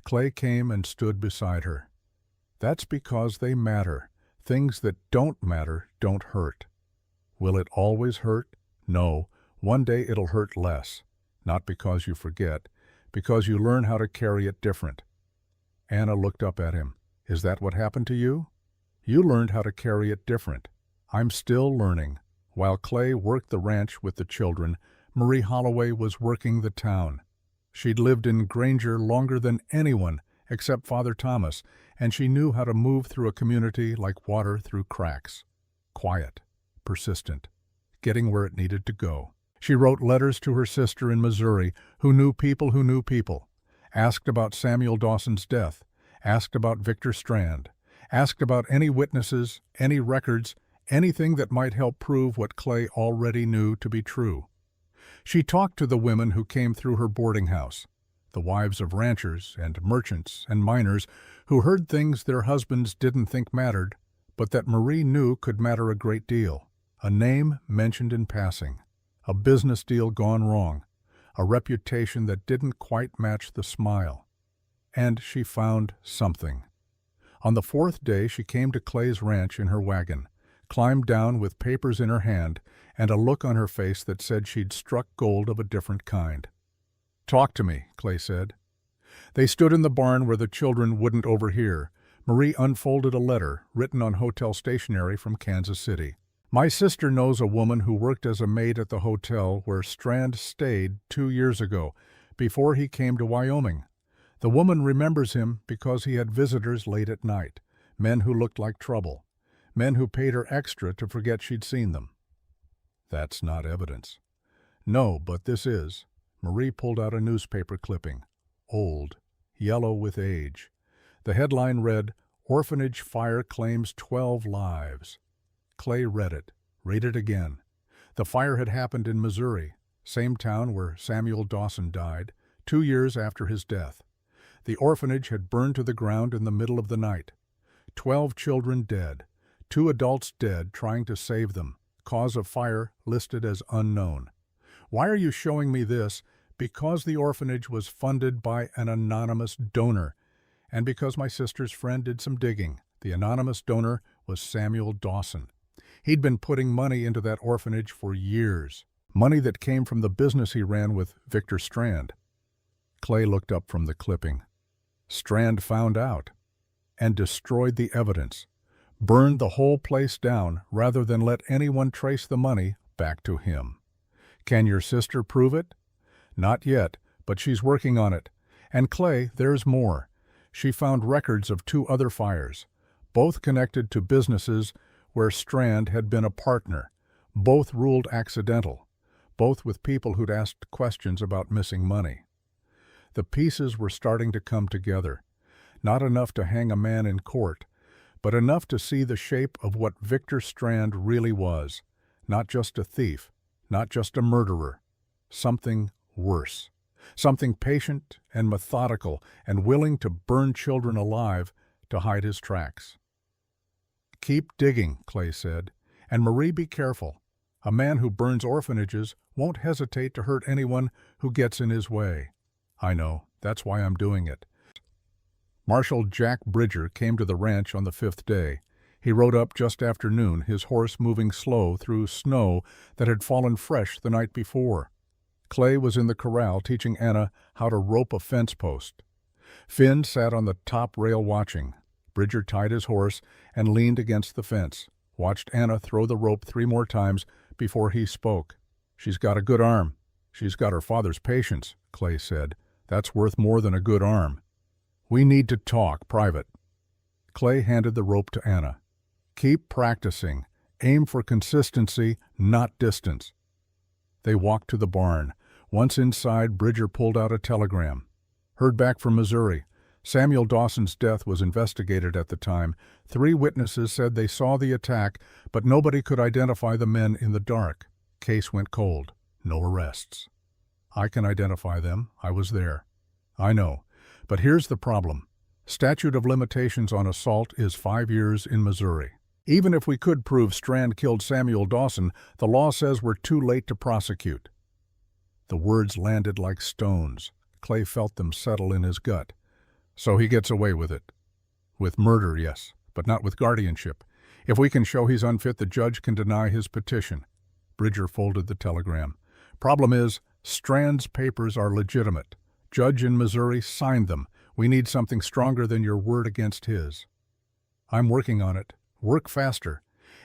Clay came and stood beside her. "That's because they matter. Things that don't matter don't hurt. Will it always hurt? No. One day it'll hurt less. Not because you forget, because you learn how to carry it different. Anna looked up at him. Is that what happened to you? You learned how to carry it different. I'm still learning. While Clay worked the ranch with the children, Marie Holloway was working the town. She'd lived in Granger longer than anyone except Father Thomas, and she knew how to move through a community like water through cracks. Quiet, persistent, getting where it needed to go. She wrote letters to her sister in Missouri who knew people, asked about Samuel Dawson's death, asked about Victor Strand, asked about any witnesses, any records, anything that might help prove what Clay already knew to be true. She talked to the women who came through her boarding house, the wives of ranchers and merchants and miners who heard things their husbands didn't think mattered, but that Marie knew could matter a great deal. A name mentioned in passing, a business deal gone wrong, a reputation that didn't quite match the smile. And she found something. On the fourth day she came to Clay's ranch in her wagon, climbed down with papers in her hand and a look on her face that said she'd struck gold of a different kind. "Talk to me," Clay said. They stood in the barn where the children wouldn't overhear. Marie unfolded a letter written on hotel stationery from Kansas City. "My sister knows a woman who worked as a maid at the hotel where Strand stayed 2 years ago, before he came to Wyoming. The woman remembers him because he had visitors late at night, men who looked like trouble, men who paid her extra to forget she'd seen them." That's not evidence. No, but this is. Marie pulled out a newspaper clipping. Old, yellow with age. The headline read, "Orphanage Fire Claims 12 Lives." Clay read it again. The fire had happened in Missouri, same town where Samuel Dawson died, 2 years after his death. The orphanage had burned to the ground in the middle of the night. 12 children dead, 2 adults dead trying to save them. Cause of fire listed as unknown. Why are you showing me this? Because the orphanage was funded by an anonymous donor, and because my sister's friend did some digging. The anonymous donor was Samuel Dawson. He'd been putting money into that orphanage for years, money that came from the business he ran with Victor Strand. Clay looked up from the clipping. Strand found out and destroyed the evidence, burned the whole place down rather than let anyone trace the money back to him. Can your sister prove it? Not yet, but she's working on it. And Clay, there's more. She found records of 2 other fires, both connected to businesses where Strand had been a partner, both ruled accidental, both with people who'd asked questions about missing money. The pieces were starting to come together, not enough to hang a man in court, but enough to see the shape of what Victor Strand really was, not just a thief, not just a murderer, something worse, something patient and methodical and willing to burn children alive to hide his tracks. "Keep digging," Clay said, "and Marie, be careful. A man who burns orphanages won't hesitate to hurt anyone who gets in his way." "I know, that's why I'm doing it." Marshal Jack Bridger came to the ranch on the 5th day. He rode up just after noon, his horse moving slow through snow that had fallen fresh the night before. Clay was in the corral teaching Anna how to rope a fence post. Finn sat on the top rail watching. Bridger tied his horse and leaned against the fence, watched Anna throw the rope 3 more times before he spoke. "She's got a good arm. She's got her father's patience," Clay said. "That's worth more than a good arm. We need to talk, private." Clay handed the rope to Anna. "Keep practicing. Aim for consistency, not distance." They walked to the barn. Once inside, Bridger pulled out a telegram. "Heard back from Missouri. Samuel Dawson's death was investigated at the time. 3 witnesses said they saw the attack, but nobody could identify the men in the dark. Case went cold. No arrests." "I can identify them. I was there." "I know. But here's the problem. Statute of limitations on assault is 5 years in Missouri. Even if we could prove Strand killed Samuel Dawson, the law says we're too late to prosecute." The words landed like stones. Clay felt them settle in his gut. "So he gets away with it." "With murder, yes, but not with guardianship. If we can show he's unfit, the judge can deny his petition. Bridger folded the telegram. Problem is, Strand's papers are legitimate. Judge in Missouri signed them. We need something stronger than your word against his. I'm working on it. Work faster.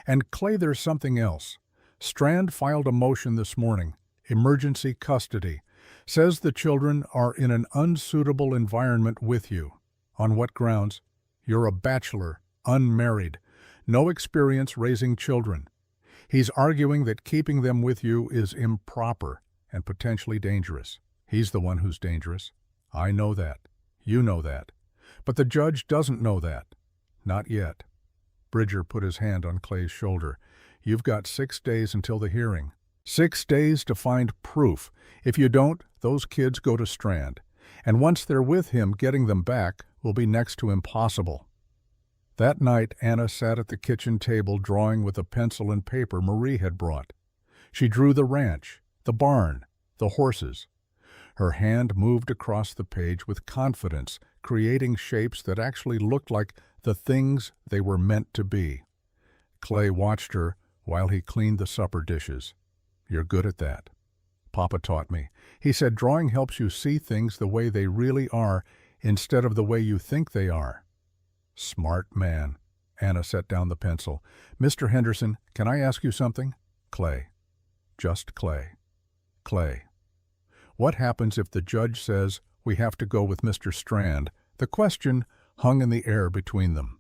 And Clay, there's something else. Strand filed a motion this morning. Emergency custody. Says the children are in an unsuitable environment with you. On what grounds? You're a bachelor, unmarried, no experience raising children. He's arguing that keeping them with you is improper and potentially dangerous. He's the one who's dangerous. I know that. You know that. But the judge doesn't know that. Not yet. Bridger put his hand on Clay's shoulder. You've got 6 days until the hearing. 6 days to find proof. If you don't, those kids go to Strand. And once they're with him, getting them back will be next to impossible. That night, Anna sat at the kitchen table drawing with a pencil and paper Marie had brought. She drew the ranch, the barn, the horses. Her hand moved across the page with confidence, creating shapes that actually looked like the things they were meant to be. Clay watched her while he cleaned the supper dishes. You're good at that. Papa taught me. He said drawing helps you see things the way they really are instead of the way you think they are. Smart man. Anna set down the pencil. Mr. Henderson, can I ask you something? Clay. Just Clay. Clay. What happens if the judge says we have to go with Mr. Strand? The question hung in the air between them.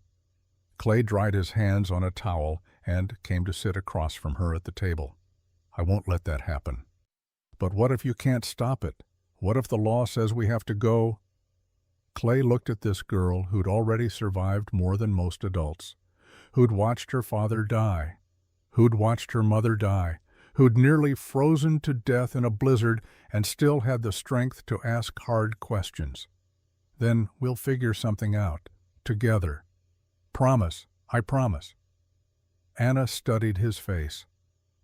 Clay dried his hands on a towel and came to sit across from her at the table. I won't let that happen. But what if you can't stop it? What if the law says we have to go? Clay looked at this girl who'd already survived more than most adults, who'd watched her father die, who'd watched her mother die, who'd nearly frozen to death in a blizzard and still had the strength to ask hard questions. Then we'll figure something out, together. Promise, I promise. Anna studied his face.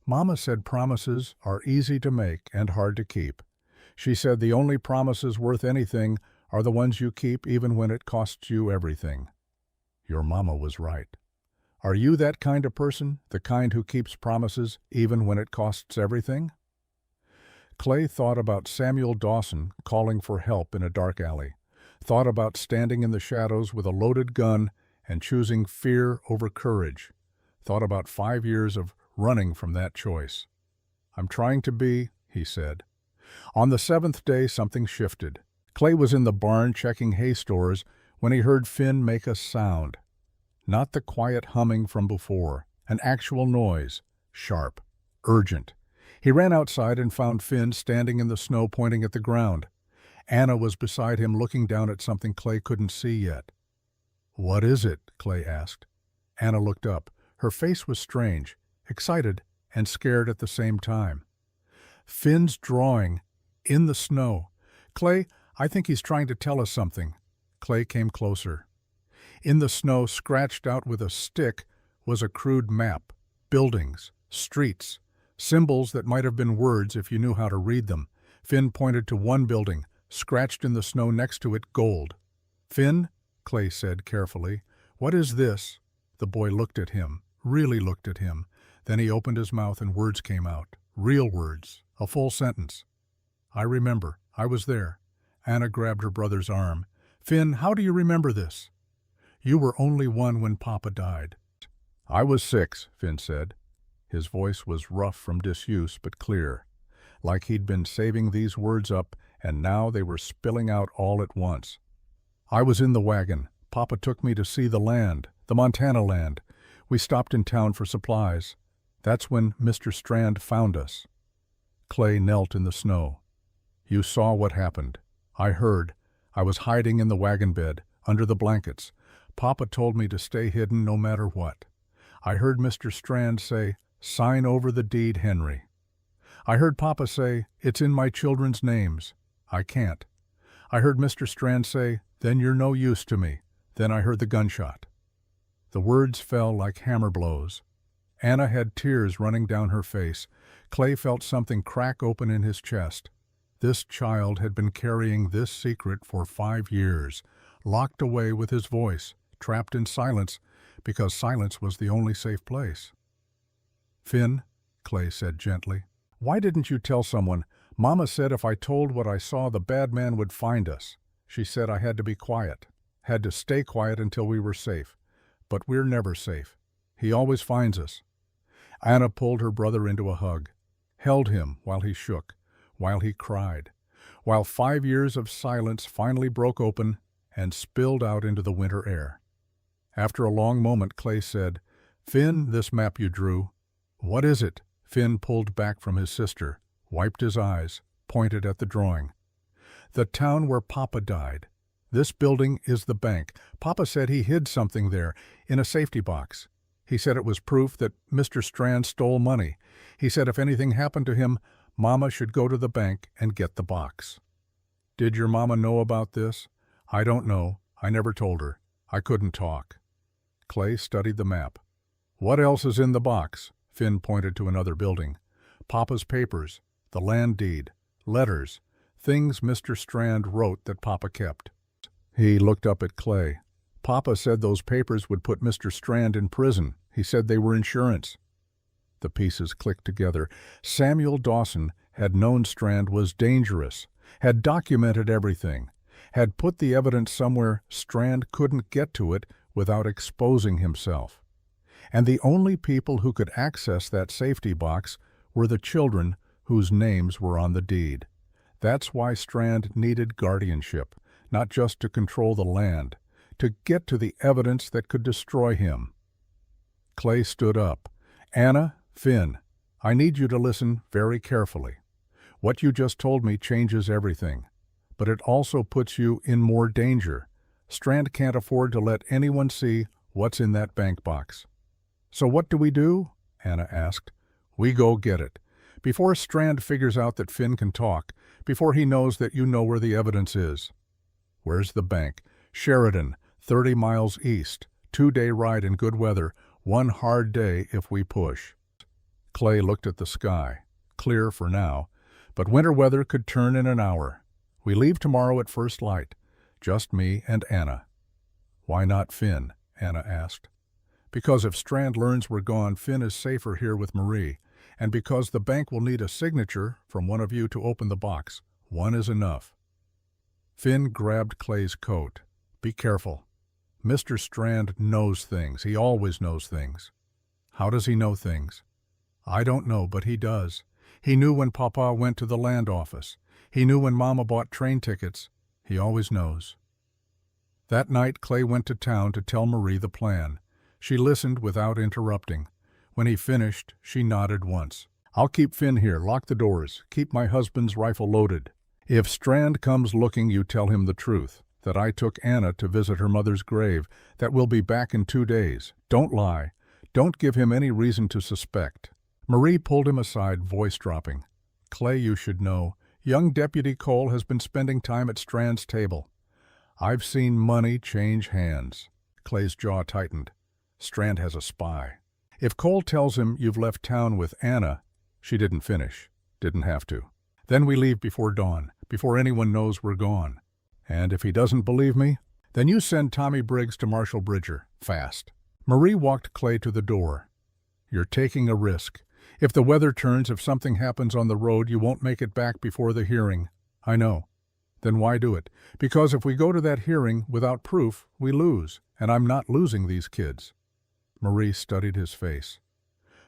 Mama said promises are easy to make and hard to keep. She said the only promises worth anything are the ones you keep even when it costs you everything. Your mama was right. Are you that kind of person, the kind who keeps promises even when it costs everything? Clay thought about Samuel Dawson calling for help in a dark alley, thought about standing in the shadows with a loaded gun and choosing fear over courage, thought about 5 years of running from that choice. I'm trying to be, he said. On the 7th day, something shifted. Clay was in the barn checking hay stores when he heard Finn make a sound. Not the quiet humming from before, an actual noise, sharp, urgent. He ran outside and found Finn standing in the snow pointing at the ground. Anna was beside him looking down at something Clay couldn't see yet. What is it? Clay asked. Anna looked up. Her face was strange, excited and scared at the same time. Finn's drawing, in the snow. Clay, I think he's trying to tell us something. Clay came closer. In the snow, scratched out with a stick, was a crude map, buildings, streets, symbols that might have been words if you knew how to read them. Finn pointed to one building, scratched in the snow next to it, gold. Finn, Clay said carefully, what is this? The boy looked at him, really looked at him. Then he opened his mouth and words came out, real words, a full sentence. I remember, I was there. Anna grabbed her brother's arm. Finn, how do you remember this? You were only 1 when Papa died. I was 6, Finn said. His voice was rough from disuse but clear, like he'd been saving these words up and now they were spilling out all at once. I was in the wagon. Papa took me to see the land, the Montana land. We stopped in town for supplies. That's when Mr. Strand found us. Clay knelt in the snow. You saw what happened. I heard. I was hiding in the wagon bed, under the blankets. Papa told me to stay hidden no matter what. I heard Mr. Strand say, sign over the deed, Henry. I heard Papa say, it's in my children's names. I can't. I heard Mr. Strand say, then you're no use to me. Then I heard the gunshot. The words fell like hammer blows. Anna had tears running down her face. Clay felt something crack open in his chest. This child had been carrying this secret for 5 years, locked away with his voice, trapped in silence, because silence was the only safe place. "Finn," Clay said gently, "why didn't you tell someone? Mama said if I told what I saw, the bad man would find us. She said I had to be quiet, had to stay quiet until we were safe. But we're never safe. He always finds us." Anna pulled her brother into a hug, held him while he shook, while he cried, while 5 years of silence finally broke open and spilled out into the winter air. After a long moment, Clay said, "Finn, this map you drew." "What is it?" Finn pulled back from his sister, wiped his eyes, pointed at the drawing. "The town where Papa died. This building is the bank. Papa said he hid something there, in a safety box. He said it was proof that Mr. Strand stole money. He said if anything happened to him, Mama should go to the bank and get the box." "Did your mama know about this?" "I don't know. I never told her. I couldn't talk." Clay studied the map. "What else is in the box?" Finn pointed to another building. "Papa's papers, the land deed, letters, things Mr. Strand wrote that Papa kept." He looked up at Clay. "Papa said those papers would put Mr. Strand in prison. He said they were insurance." The pieces clicked together. Samuel Dawson had known Strand was dangerous, had documented everything, had put the evidence somewhere Strand couldn't get to it without exposing himself. And the only people who could access that safety box were the children whose names were on the deed. That's why Strand needed guardianship, not just to control the land, to get to the evidence that could destroy him. Clay stood up. "Anna, Finn, I need you to listen very carefully. What you just told me changes everything, but it also puts you in more danger. Strand can't afford to let anyone see what's in that bank box." "So what do we do?" Anna asked. "We go get it. Before Strand figures out that Finn can talk, before he knows that you know where the evidence is." "Where's the bank?" "Sheridan, 30 miles east. 2-day ride in good weather, 1 hard day if we push." Clay looked at the sky. Clear for now, but winter weather could turn in an hour. "We leave tomorrow at first light. Just me and Anna." "Why not Finn?" Anna asked. "Because if Strand learns we're gone, Finn is safer here with Marie, and because the bank will need a signature from one of you to open the box. One is enough." Finn grabbed Clay's coat. "Be careful. Mr. Strand knows things. He always knows things." "How does he know things?" "I don't know, but he does. He knew when Papa went to the land office. He knew when Mama bought train tickets. He always knows." That night Clay went to town to tell Marie the plan. She listened without interrupting. When he finished, she nodded once. "I'll keep Finn here, lock the doors, keep my husband's rifle loaded. If Strand comes looking, you tell him the truth, that I took Anna to visit her mother's grave, that we'll be back in 2 days. Don't lie. Don't give him any reason to suspect." Marie pulled him aside, voice dropping. "Clay, you should know. Young Deputy Cole has been spending time at Strand's table. I've seen money change hands." Clay's jaw tightened. "Strand has a spy. If Cole tells him you've left town with Anna—" She didn't finish. Didn't have to. "Then we leave before dawn, before anyone knows we're gone. And if he doesn't believe me, then you send Tommy Briggs to Marshall Bridger, fast." Marie walked Clay to the door. "You're taking a risk. If the weather turns, if something happens on the road, you won't make it back before the hearing." "I know." "Then why do it?" "Because if we go to that hearing without proof, we lose, and I'm not losing these kids." Marie studied his face.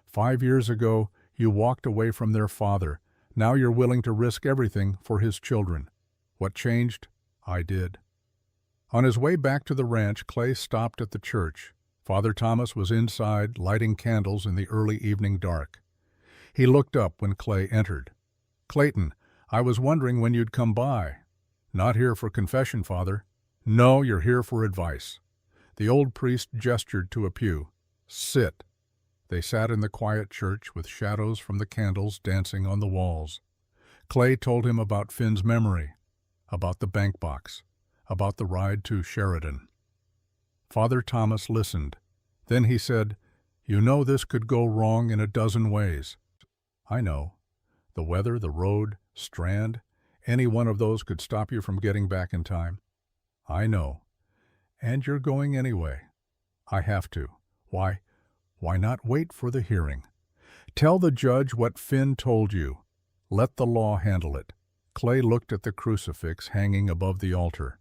5 years ago, you walked away from their father. Now you're willing to risk everything for his children. What changed? I did." On his way back to the ranch, Clay stopped at the church. Father Thomas was inside, lighting candles in the early evening dark. He looked up when Clay entered. "Clayton, I was wondering when you'd come by." "Not here for confession, Father." "No, you're here for advice." The old priest gestured to a pew. "Sit." They sat in the quiet church with shadows from the candles dancing on the walls. Clay told him about Finn's memory, about the bank box, about the ride to Sheridan. Father Thomas listened. Then he said, "You know this could go wrong in a dozen ways." "I know. The weather, the road, Strand, any one of those could stop you from getting back in time." "I know. And you're going anyway." "I have to. Why not wait for the hearing? Tell the judge what Finn told you. Let the law handle it. Clay looked at the crucifix hanging above the altar.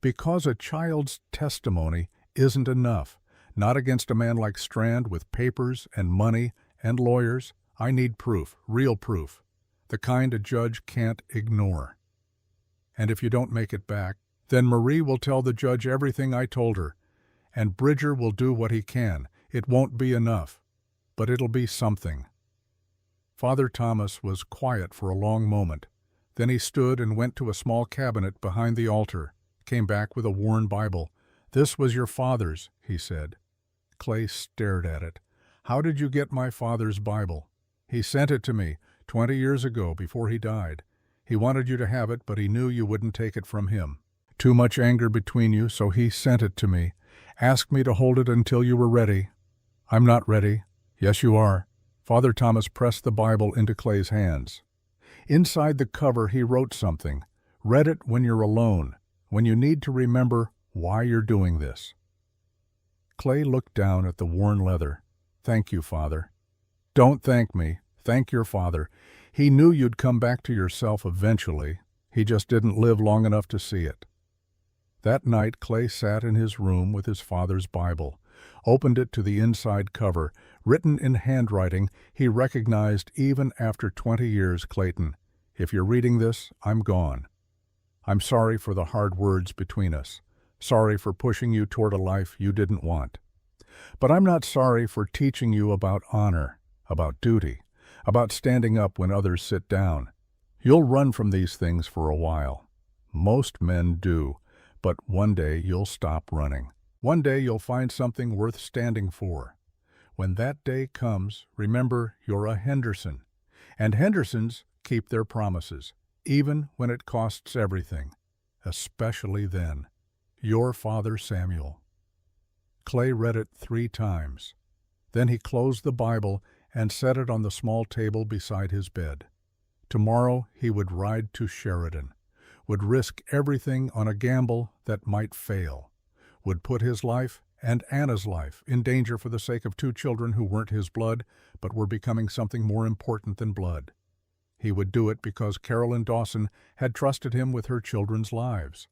Because a child's testimony isn't enough, not against a man like Strand with papers and money and lawyers. I need proof, real proof, the kind a judge can't ignore. And if you don't make it back, then Marie will tell the judge everything I told her, and Bridger will do what he can. It won't be enough, but it'll be something. Father Thomas was quiet for a long moment. Then he stood and went to a small cabinet behind the altar, came back with a worn Bible. "This was your father's," he said. Clay stared at it. "How did you get my father's Bible?" "He sent it to me 20 years ago before he died. He wanted you to have it, but he knew you wouldn't take it from him. Too much anger between you, so he sent it to me. Asked me to hold it until you were ready." "I'm not ready." "Yes, you are." Father Thomas pressed the Bible into Clay's hands. Inside the cover he wrote something. "Read it when you're alone, when you need to remember why you're doing this." Clay looked down at the worn leather. "Thank you, Father." "Don't thank me. Thank your father. He knew you'd come back to yourself eventually. He just didn't live long enough to see it." That night Clay sat in his room with his father's Bible, opened it to the inside cover, written in handwriting he recognized even after 20 years. "Clayton, if you're reading this, I'm gone. I'm sorry for the hard words between us. Sorry for pushing you toward a life you didn't want. But I'm not sorry for teaching you about honor, about duty, about standing up when others sit down. You'll run from these things for a while. Most men do, but one day you'll stop running. One day you'll find something worth standing for. When that day comes, remember you're a Henderson, and Hendersons keep their promises, even when it costs everything, especially then. Your father, Samuel." Clay read it 3 times. Then he closed the Bible and set it on the small table beside his bed. Tomorrow he would ride to Sheridan, would risk everything on a gamble that might fail, would put his life and Anna's life in danger for the sake of 2 children who weren't his blood, but were becoming something more important than blood. He would do it because Carolyn Dawson had trusted him with her children's lives,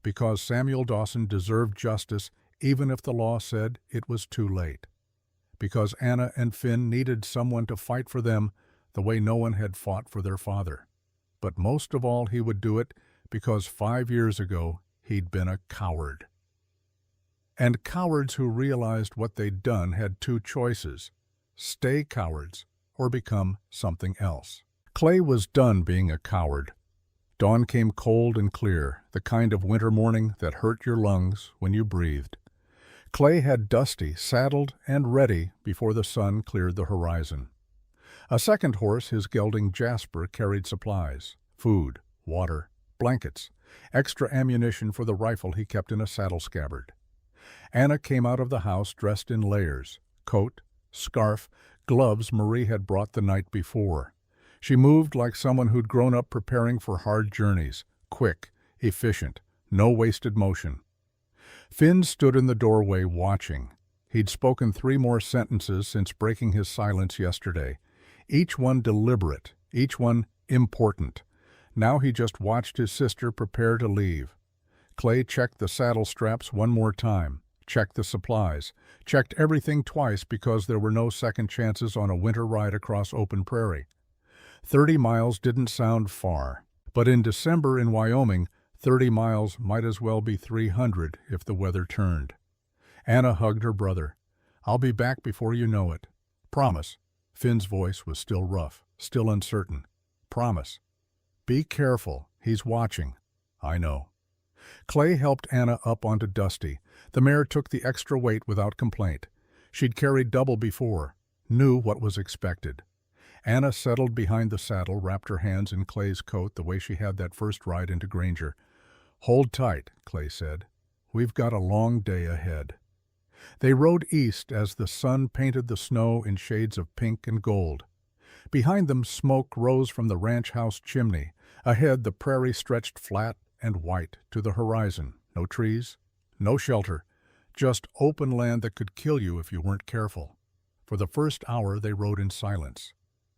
because Samuel Dawson deserved justice even if the law said it was too late, because Anna and Finn needed someone to fight for them the way no one had fought for their father. But most of all he would do it because 5 years ago he'd been a coward. And cowards who realized what they'd done had 2 choices: stay cowards or become something else. Clay was done being a coward. Dawn came cold and clear, the kind of winter morning that hurt your lungs when you breathed. Clay had Dusty saddled and ready before the sun cleared the horizon. A second horse, his gelding Jasper, carried supplies: food, water, blankets, extra ammunition for the rifle he kept in a saddle scabbard. Anna came out of the house dressed in layers: coat, scarf, gloves Marie had brought the night before. She moved like someone who'd grown up preparing for hard journeys, quick, efficient, no wasted motion. Finn stood in the doorway watching. He'd spoken 3 more sentences since breaking his silence yesterday, each one deliberate, each one important. Now he just watched his sister prepare to leave. Clay checked the saddle straps one more time, checked the supplies, checked everything twice because there were no second chances on a winter ride across open prairie. 30 miles didn't sound far, but in December in Wyoming, 30 miles might as well be 300 if the weather turned. Anna hugged her brother. "I'll be back before you know it." "Promise." Finn's voice was still rough, still uncertain. "Promise." "Be careful. He's watching." "I know." Clay helped Anna up onto Dusty. The mare took the extra weight without complaint. She'd carried double before, knew what was expected. Anna settled behind the saddle, wrapped her hands in Clay's coat the way she had that first ride into Granger. "Hold tight," Clay said. "We've got a long day ahead." They rode east as the sun painted the snow in shades of pink and gold. Behind them, smoke rose from the ranch house chimney. Ahead, the prairie stretched flat and white to the horizon. No trees, no shelter, Just open land that could kill you if you weren't careful. For the first hour they rode in silence.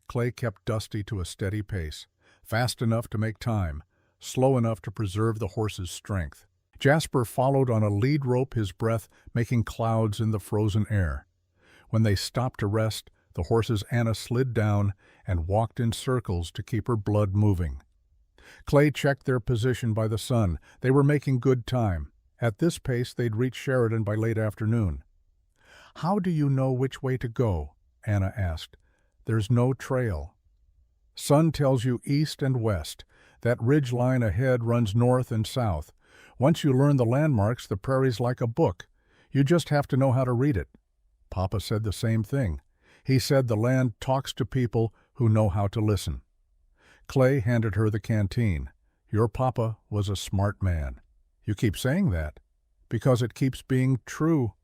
Clay kept Dusty to a steady pace, fast enough to make time, slow enough to preserve the horse's strength. Jasper followed on a lead rope, his breath making clouds in the frozen air. When they stopped to rest, the horse's Anna slid down and walked in circles to keep her blood moving. Clay checked their position by the sun. They were making good time. At this pace, they'd reach Sheridan by late afternoon. "How do you know which way to go?" Anna asked. "There's no trail." "Sun tells you east and west. That ridge line ahead runs north and south. Once you learn the landmarks, the prairie's like a book. You just have to know how to read it." Papa said the same thing. He said the land talks to people who know how to listen. Clay handed her the canteen. "Your papa was a smart man." "You keep saying that." "Because it keeps being true."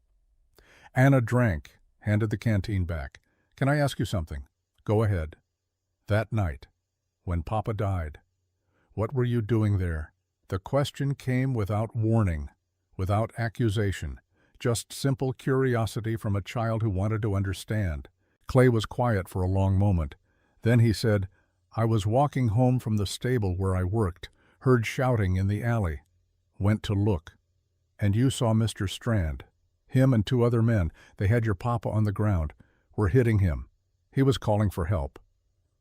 Anna drank, handed the canteen back. "Can I ask you something?" "Go ahead." "That night, when Papa died, what were you doing there?" The question came without warning, without accusation, just simple curiosity from a child who wanted to understand. Clay was quiet for a long moment. Then he said, "I was walking home from the stable where I worked, heard shouting in the alley. Went to look. And you saw Mr. Strand. Him and 2 other men, they had your papa on the ground, were hitting him. He was calling for help."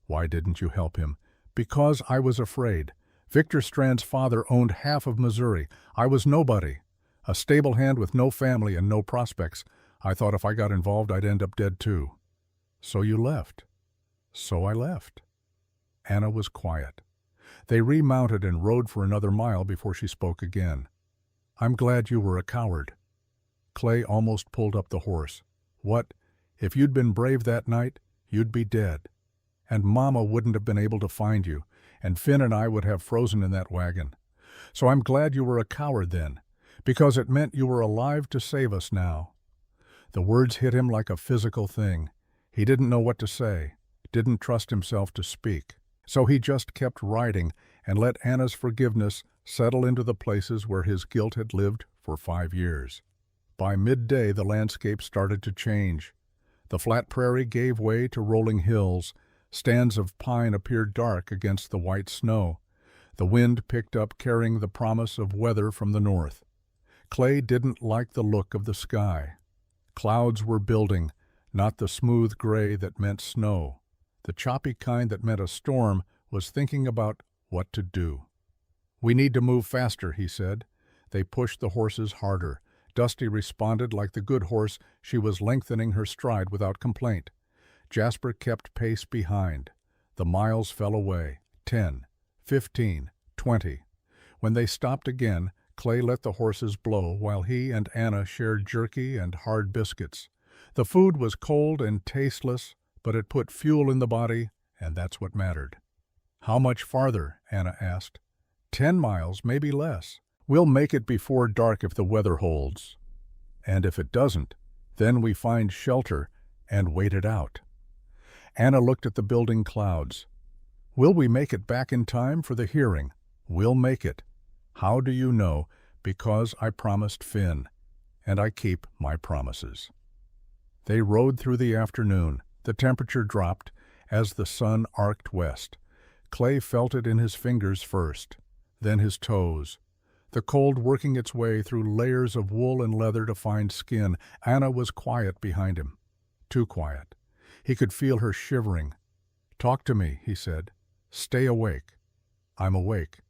"Why didn't you help him?" "Because I was afraid. Victor Strand's father owned half of Missouri. I was nobody. A stable hand with no family and no prospects. I thought if I got involved I'd end up dead too." "So you left." "So I left." Anna was quiet. They remounted and rode for another mile before she spoke again. "I'm glad you were a coward." Clay almost pulled up the horse. "What? If you'd been brave that night, you'd be dead. And Mama wouldn't have been able to find you, and Finn and I would have frozen in that wagon. So I'm glad you were a coward then, because it meant you were alive to save us now." The words hit him like a physical thing. He didn't know what to say, didn't trust himself to speak. So he just kept riding and let Anna's forgiveness settle into the places where his guilt had lived for 5 years. By midday, the landscape started to change. The flat prairie gave way to rolling hills. Stands of pine appeared dark against the white snow. The wind picked up, carrying the promise of weather from the north. Clay didn't like the look of the sky. Clouds were building, not the smooth gray that meant snow. The choppy kind that meant a storm was thinking about what to do. "We need to move faster," he said. They pushed the horses harder. Dusty responded like the good horse. She was lengthening her stride without complaint. Jasper kept pace behind. The miles fell away. 10, 15, 20. When they stopped again, Clay let the horses blow while he and Anna shared jerky and hard biscuits. The food was cold and tasteless, but it put fuel in the body, and that's what mattered. "How much farther?" Anna asked. 10 miles, maybe less. We'll make it before dark if the weather holds. And if it doesn't, then we find shelter and wait it out." Anna looked at the building clouds. "Will we make it back in time for the hearing?" "We'll make it." "How do you know?" "Because I promised Finn, and I keep my promises." They rode through the afternoon. The temperature dropped as the sun arced west. Clay felt it in his fingers first, then his toes. The cold working its way through layers of wool and leather to find skin. Anna was quiet behind him. Too quiet. He could feel her shivering. "Talk to me," he said. "Stay awake." "I'm awake."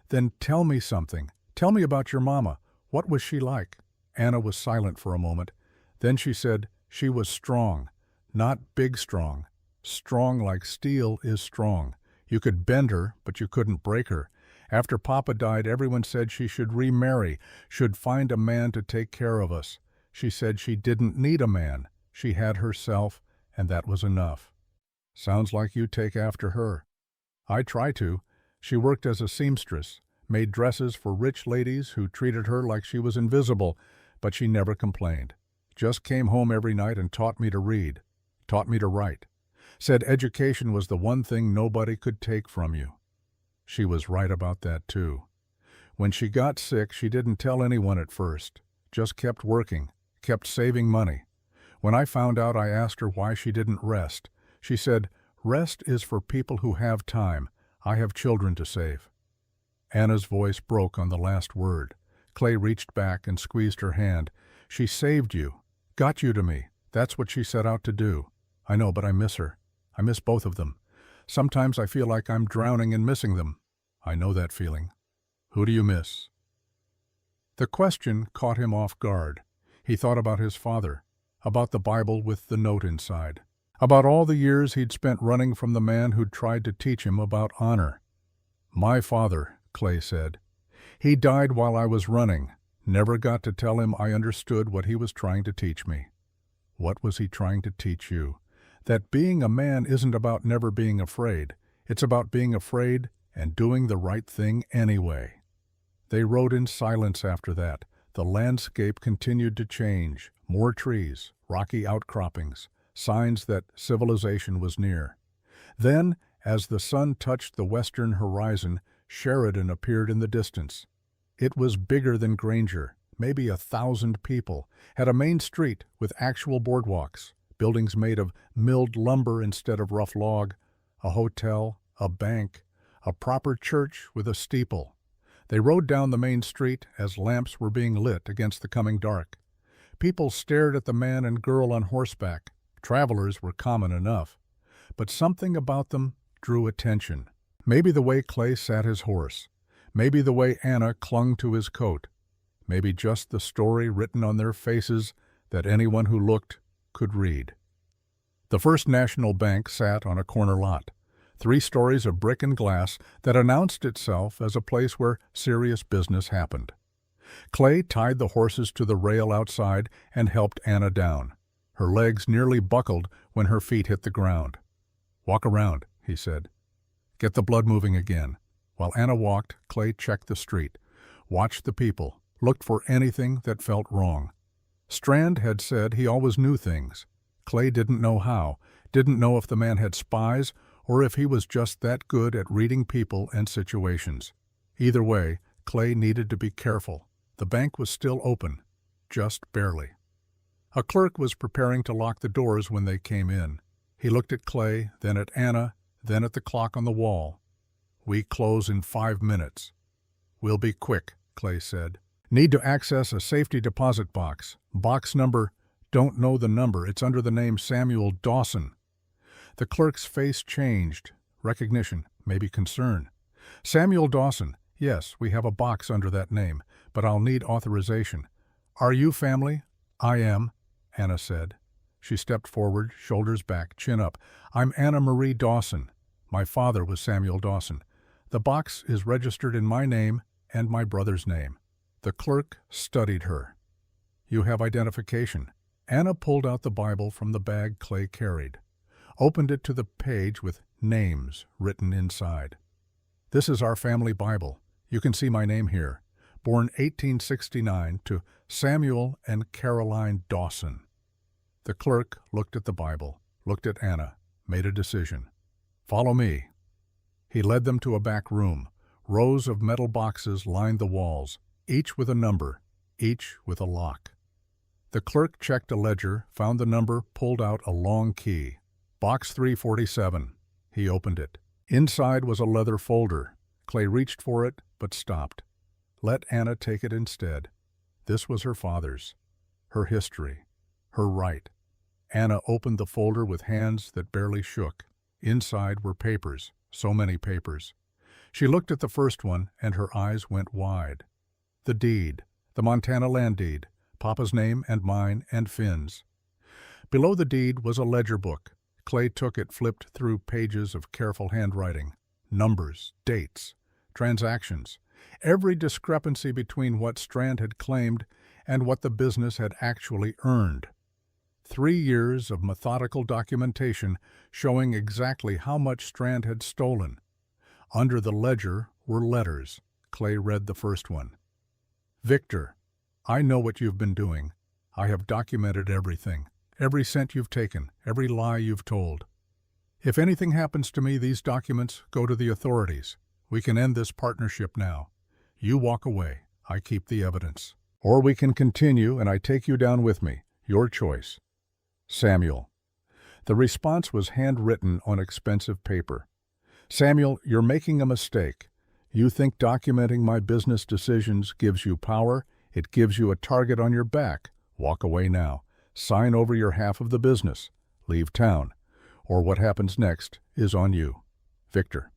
"Then tell me something. Tell me about your mama. What was she like?" Anna was silent for a moment. Then she said, "She was strong. Not big strong. Strong like steel is strong. You could bend her, but you couldn't break her. After Papa died, everyone said she should remarry, should find a man to take care of us. She said she didn't need a man. She had herself, and that was enough." "Sounds like you take after her." "I try to. She worked as a seamstress, made dresses for rich ladies who treated her like she was invisible, but she never complained. Just came home every night and taught me to read, taught me to write. Said education was the one thing nobody could take from you." She was right about that, too. When she got sick, she didn't tell anyone at first. just kept working, kept saving money. When I found out, I asked her why she didn't rest. She said, "Rest is for people who have time. I have children to save." Anna's voice broke on the last word. Clay reached back and squeezed her hand. "She saved you, got you to me. That's what she set out to do. I know, but I miss her. I miss both of them. Sometimes I feel like I'm drowning and missing them." "I know that feeling. Who do you miss?" The question caught him off guard. He thought about his father, about the Bible with the note inside, about all the years he'd spent running from the man who'd tried to teach him about honor. "My father," Clay said. "He died while I was running. Never got to tell him I understood what he was trying to teach me." What was he trying to teach you? That being a man isn't about never being afraid. It's about being afraid and doing the right thing anyway. They rode in silence after that. The landscape continued to change. More trees, rocky outcroppings, signs that civilization was near. Then, as the sun touched the western horizon, Sheridan appeared in the distance. It was bigger than Granger, maybe 1,000 people, had a main street with actual boardwalks, buildings made of milled lumber instead of rough log, a hotel, a bank, a proper church with a steeple. They rode down the main street as lamps were being lit against the coming dark. People stared at the man and girl on horseback. Travelers were common enough. But something about them drew attention. Maybe the way Clay sat his horse. Maybe the way Anna clung to his coat. Maybe just the story written on their faces that anyone who looked could read. The First National Bank sat on a corner lot. 3 stories of brick and glass that announced itself as a place where serious business happened. Clay tied the horses to the rail outside and helped Anna down. Her legs nearly buckled when her feet hit the ground. "Walk around," he said. "Get the blood moving again." While Anna walked, Clay checked the street, watched the people, looked for anything that felt wrong. Strand had said he always knew things. Clay didn't know how, didn't know if the man had spies or if he was just that good at reading people and situations. Either way, Clay needed to be careful. The bank was still open, just barely. A clerk was preparing to lock the doors when they came in. He looked at Clay, then at Anna, then at the clock on the wall. "We close in 5 minutes." "We'll be quick," Clay said. "Need to access a safety deposit box. Box number, don't know the number. It's under the name Samuel Dawson." The clerk's face changed. Recognition, maybe concern. "Samuel Dawson. Yes, we have a box under that name, but I'll need authorization." "Are you family?" "I am," Anna said. She stepped forward, shoulders back, chin up. "I'm Anna Marie Dawson. My father was Samuel Dawson. The box is registered in my name and my brother's name." The clerk studied her. "You have identification." Anna pulled out the Bible from the bag Clay carried, opened it to the page with names written inside. "This is our family Bible. You can see my name here. Born 1869 to Samuel and Caroline Dawson." The clerk looked at the Bible, looked at Anna, made a decision. "Follow me." He led them to a back room. Rows of metal boxes lined the walls, each with a number, each with a lock. The clerk checked a ledger, found the number, pulled out a long key. "Box 347. He opened it. Inside was a leather folder. Clay reached for it, but stopped. Let Anna take it instead. This was her father's, her history, her right. Anna opened the folder with hands that barely shook. Inside were papers, so many papers. She looked at the first one, and her eyes went wide. The deed, the Montana land deed, Papa's name and mine and Finn's. Below the deed was a ledger book. Clay took it, flipped through pages of careful handwriting. Numbers, dates, transactions, every discrepancy between what Strand had claimed and what the business had actually earned. 3 years of methodical documentation showing exactly how much Strand had stolen. Under the ledger were letters. Clay read the first one. "Victor, I know what you've been doing. I have documented everything, every cent you've taken, every lie you've told. If anything happens to me, these documents go to the authorities. We can end this partnership now. You walk away. I keep the evidence." Or we can continue and I take you down with me. Your choice. Samuel. The response was handwritten on expensive paper. Samuel, you're making a mistake. You think documenting my business decisions gives you power. It gives you a target on your back. Walk away now. Sign over your half of the business. Leave town. Or what happens next is on you. Victor.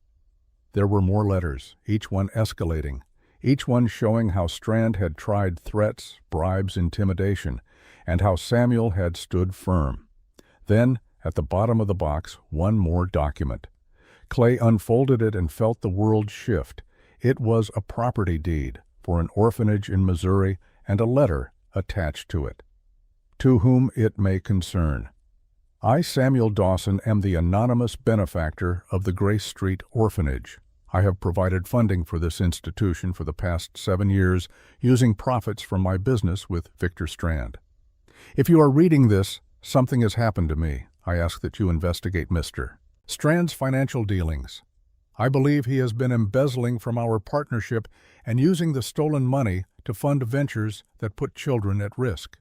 There were more letters, each one escalating, each one showing how Strand had tried threats, bribes, intimidation, and how Samuel had stood firm. Then, at the bottom of the box, one more document. Clay unfolded it and felt the world shift. It was a property deed for an orphanage in Missouri and a letter attached to it. To whom it may concern. I, Samuel Dawson, am the anonymous benefactor of the Grace Street Orphanage. I have provided funding for this institution for the past 7 years using profits from my business with Victor Strand. If you are reading this, something has happened to me. I ask that you investigate Mr. Strand's financial dealings. I believe he has been embezzling from our partnership and using the stolen money to fund ventures that put children at risk.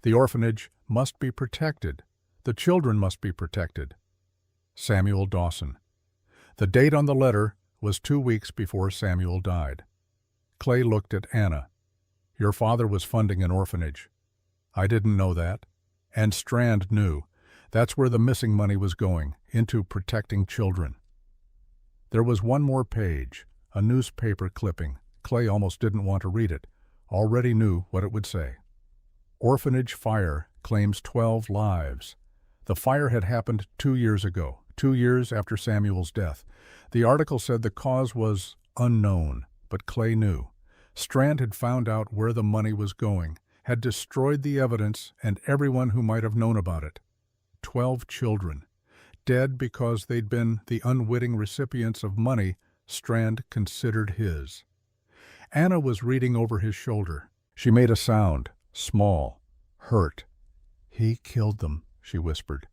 The orphanage must be protected. The children must be protected. Samuel Dawson. The date on the letter was 2 weeks before Samuel died. Clay looked at Anna. Your father was funding an orphanage. I didn't know that. And Strand knew. That's where the missing money was going, into protecting children. There was one more page, a newspaper clipping. Clay almost didn't want to read it. Already knew what it would say. Orphanage fire claims 12 lives. The fire had happened 2 years ago, 2 years after Samuel's death. The article said the cause was unknown, but Clay knew. Strand had found out where the money was going, had destroyed the evidence and everyone who might have known about it. 12 children, dead because they'd been the unwitting recipients of money Strand considered his. Anna was reading over his shoulder. She made a sound, small, hurt. He killed them, she whispered.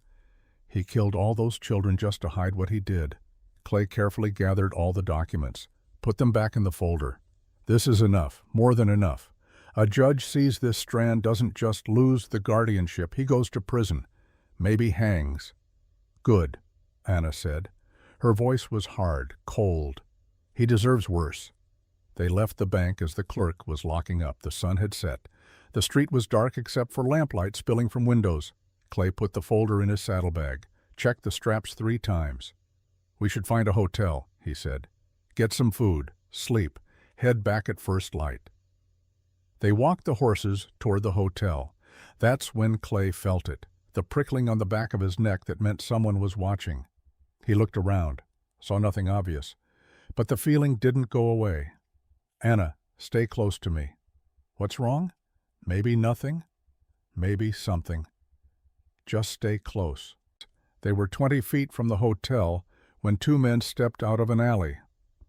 He killed all those children just to hide what he did. Clay carefully gathered all the documents, put them back in the folder. This is enough, more than enough. A judge sees this Strand doesn't just lose the guardianship, he goes to prison. Maybe hangs. Good, Anna said. Her voice was hard, cold. He deserves worse. They left the bank as the clerk was locking up. The sun had set. The street was dark except for lamplight spilling from windows. Clay put the folder in his saddlebag, checked the straps 3 times. We should find a hotel, he said. Get some food, sleep, head back at first light. They walked the horses toward the hotel. That's when Clay felt it, the prickling on the back of his neck that meant someone was watching. He looked around, saw nothing obvious, but the feeling didn't go away. Anna, stay close to me. What's wrong? Maybe nothing, maybe something. Just stay close. They were 20 feet from the hotel when 2 men stepped out of an alley,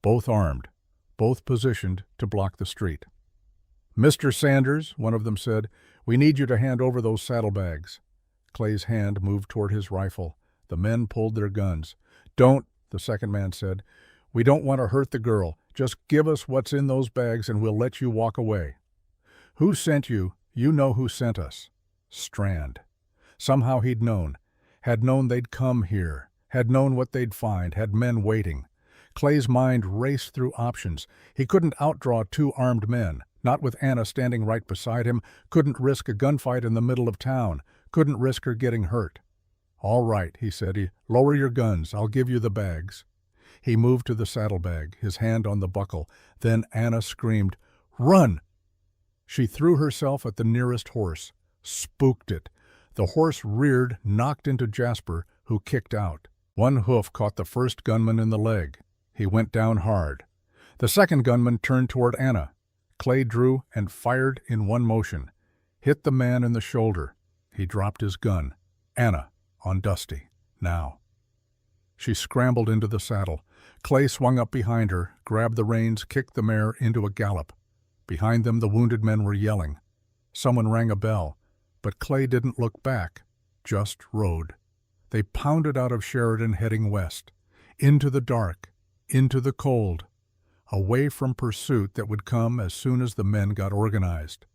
both armed, both positioned to block the street. Mr. Sanders, one of them said, we need you to hand over those saddlebags. Clay's hand moved toward his rifle. The men pulled their guns. Don't, the second man said. We don't want to hurt the girl. Just give us what's in those bags and we'll let you walk away. Who sent you? You know who sent us. Strand. Somehow he'd known. Had known they'd come here. Had known what they'd find. Had men waiting. Clay's mind raced through options. He couldn't outdraw 2 armed men. Not with Anna standing right beside him. Couldn't risk a gunfight in the middle of town. Couldn't risk her getting hurt. All right, he said. Lower your guns. I'll give you the bags. He moved to the saddlebag, his hand on the buckle. Then Anna screamed, Run! She threw herself at the nearest horse, spooked it. The horse reared, knocked into Jasper, who kicked out. One hoof caught the first gunman in the leg. He went down hard. The second gunman turned toward Anna. Clay drew and fired in one motion. Hit the man in the shoulder. He dropped his gun. Anna, on Dusty, now. She scrambled into the saddle. Clay swung up behind her, grabbed the reins, kicked the mare into a gallop. Behind them the wounded men were yelling. Someone rang a bell, but Clay didn't look back, just rode. They pounded out of Sheridan heading west, into the dark, into the cold, away from pursuit that would come as soon as the men got organized.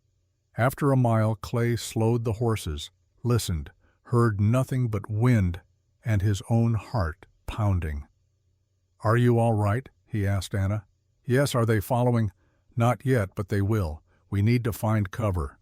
After a mile, Clay slowed the horses, listened, heard nothing but wind and his own heart pounding. "Are you all right?" he asked Anna. "Yes, are they following?" "Not yet, but they will. We need to find cover."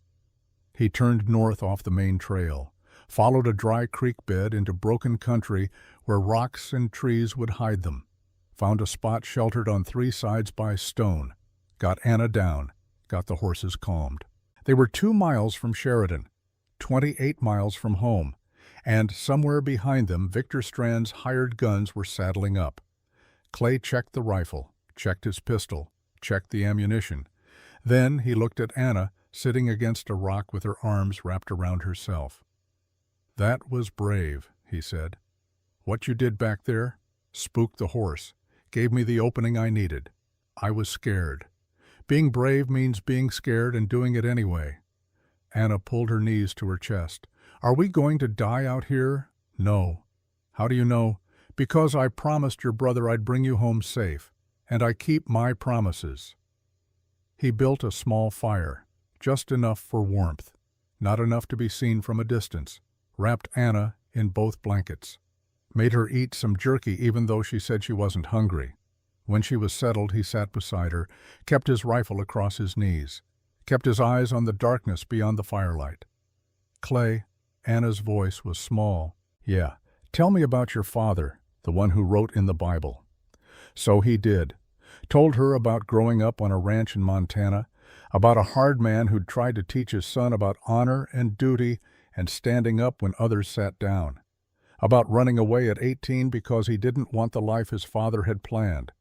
He turned north off the main trail, followed a dry creek bed into broken country where rocks and trees would hide them, found a spot sheltered on 3 sides by stone, got Anna down, got the horses calmed. They were 2 miles from Sheridan, 28 miles from home, and somewhere behind them Victor Strand's hired guns were saddling up. Clay checked the rifle, checked his pistol, checked the ammunition. Then he looked at Anna, sitting against a rock with her arms wrapped around herself. "That was brave," he said. "What you did back there spooked the horse, gave me the opening I needed. I was scared. Being brave means being scared and doing it anyway." Anna pulled her knees to her chest. "Are we going to die out here?" "No." "How do you know?" "Because I promised your brother I'd bring you home safe, and I keep my promises." He built a small fire, just enough for warmth, not enough to be seen from a distance, wrapped Anna in both blankets, made her eat some jerky even though she said she wasn't hungry. When she was settled, he sat beside her, kept his rifle across his knees, kept his eyes on the darkness beyond the firelight. "Clay," Anna's voice was small. "Yeah, tell me about your father, the one who wrote in the Bible." So he did. Told her about growing up on a ranch in Montana, about a hard man who'd tried to teach his son about honor and duty and standing up when others sat down, about running away at 18 because he didn't want the life his father had planned,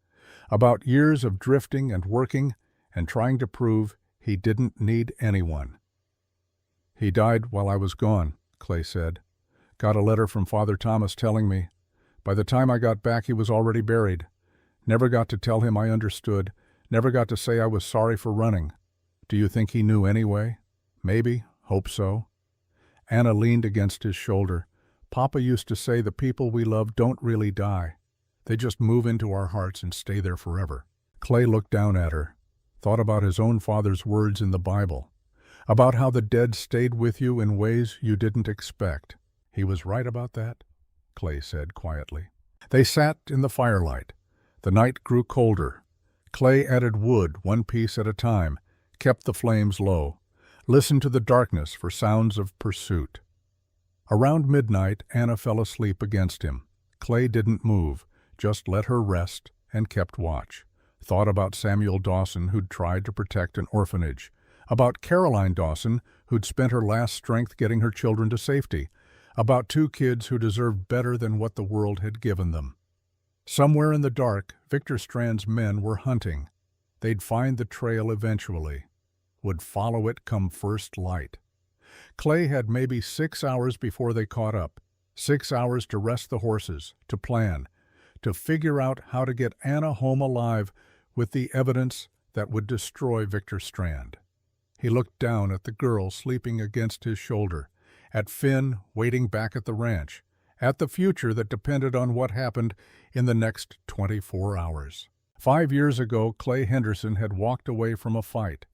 about years of drifting and working and trying to prove he didn't need anyone. "He died while I was gone," Clay said. "Got a letter from Father Thomas telling me. By the time I got back he was already buried. Never got to tell him I understood, never got to say I was sorry for running. Do you think he knew anyway?" "Maybe. Hope so." Anna leaned against his shoulder. "Papa used to say the people we love don't really die. They just move into our hearts and stay there forever." Clay looked down at her, thought about his own father's words in the Bible, about how the dead stayed with you in ways you didn't expect. "He was right about that," Clay said quietly. They sat in the firelight. The night grew colder. Clay added wood 1 piece at a time, kept the flames low, listened to the darkness for sounds of pursuit. Around midnight, Anna fell asleep against him. Clay didn't move, just let her rest and kept watch. Thought about Samuel Dawson, who'd tried to protect an orphanage, about Caroline Dawson, who'd spent her last strength getting her children to safety, about 2 kids who deserved better than what the world had given them. Somewhere in the dark, Victor Strand's men were hunting. They'd find the trail eventually, would follow it come first light. Clay had maybe 6 hours before they caught up, 6 hours to rest the horses, to plan, to figure out how to get Anna home alive with the evidence that would destroy Victor Strand. He looked down at the girl sleeping against his shoulder, at Finn waiting back at the ranch, at the future that depended on what happened in the next 24 hours. 5 years ago, Clay Henderson had walked away from a fight,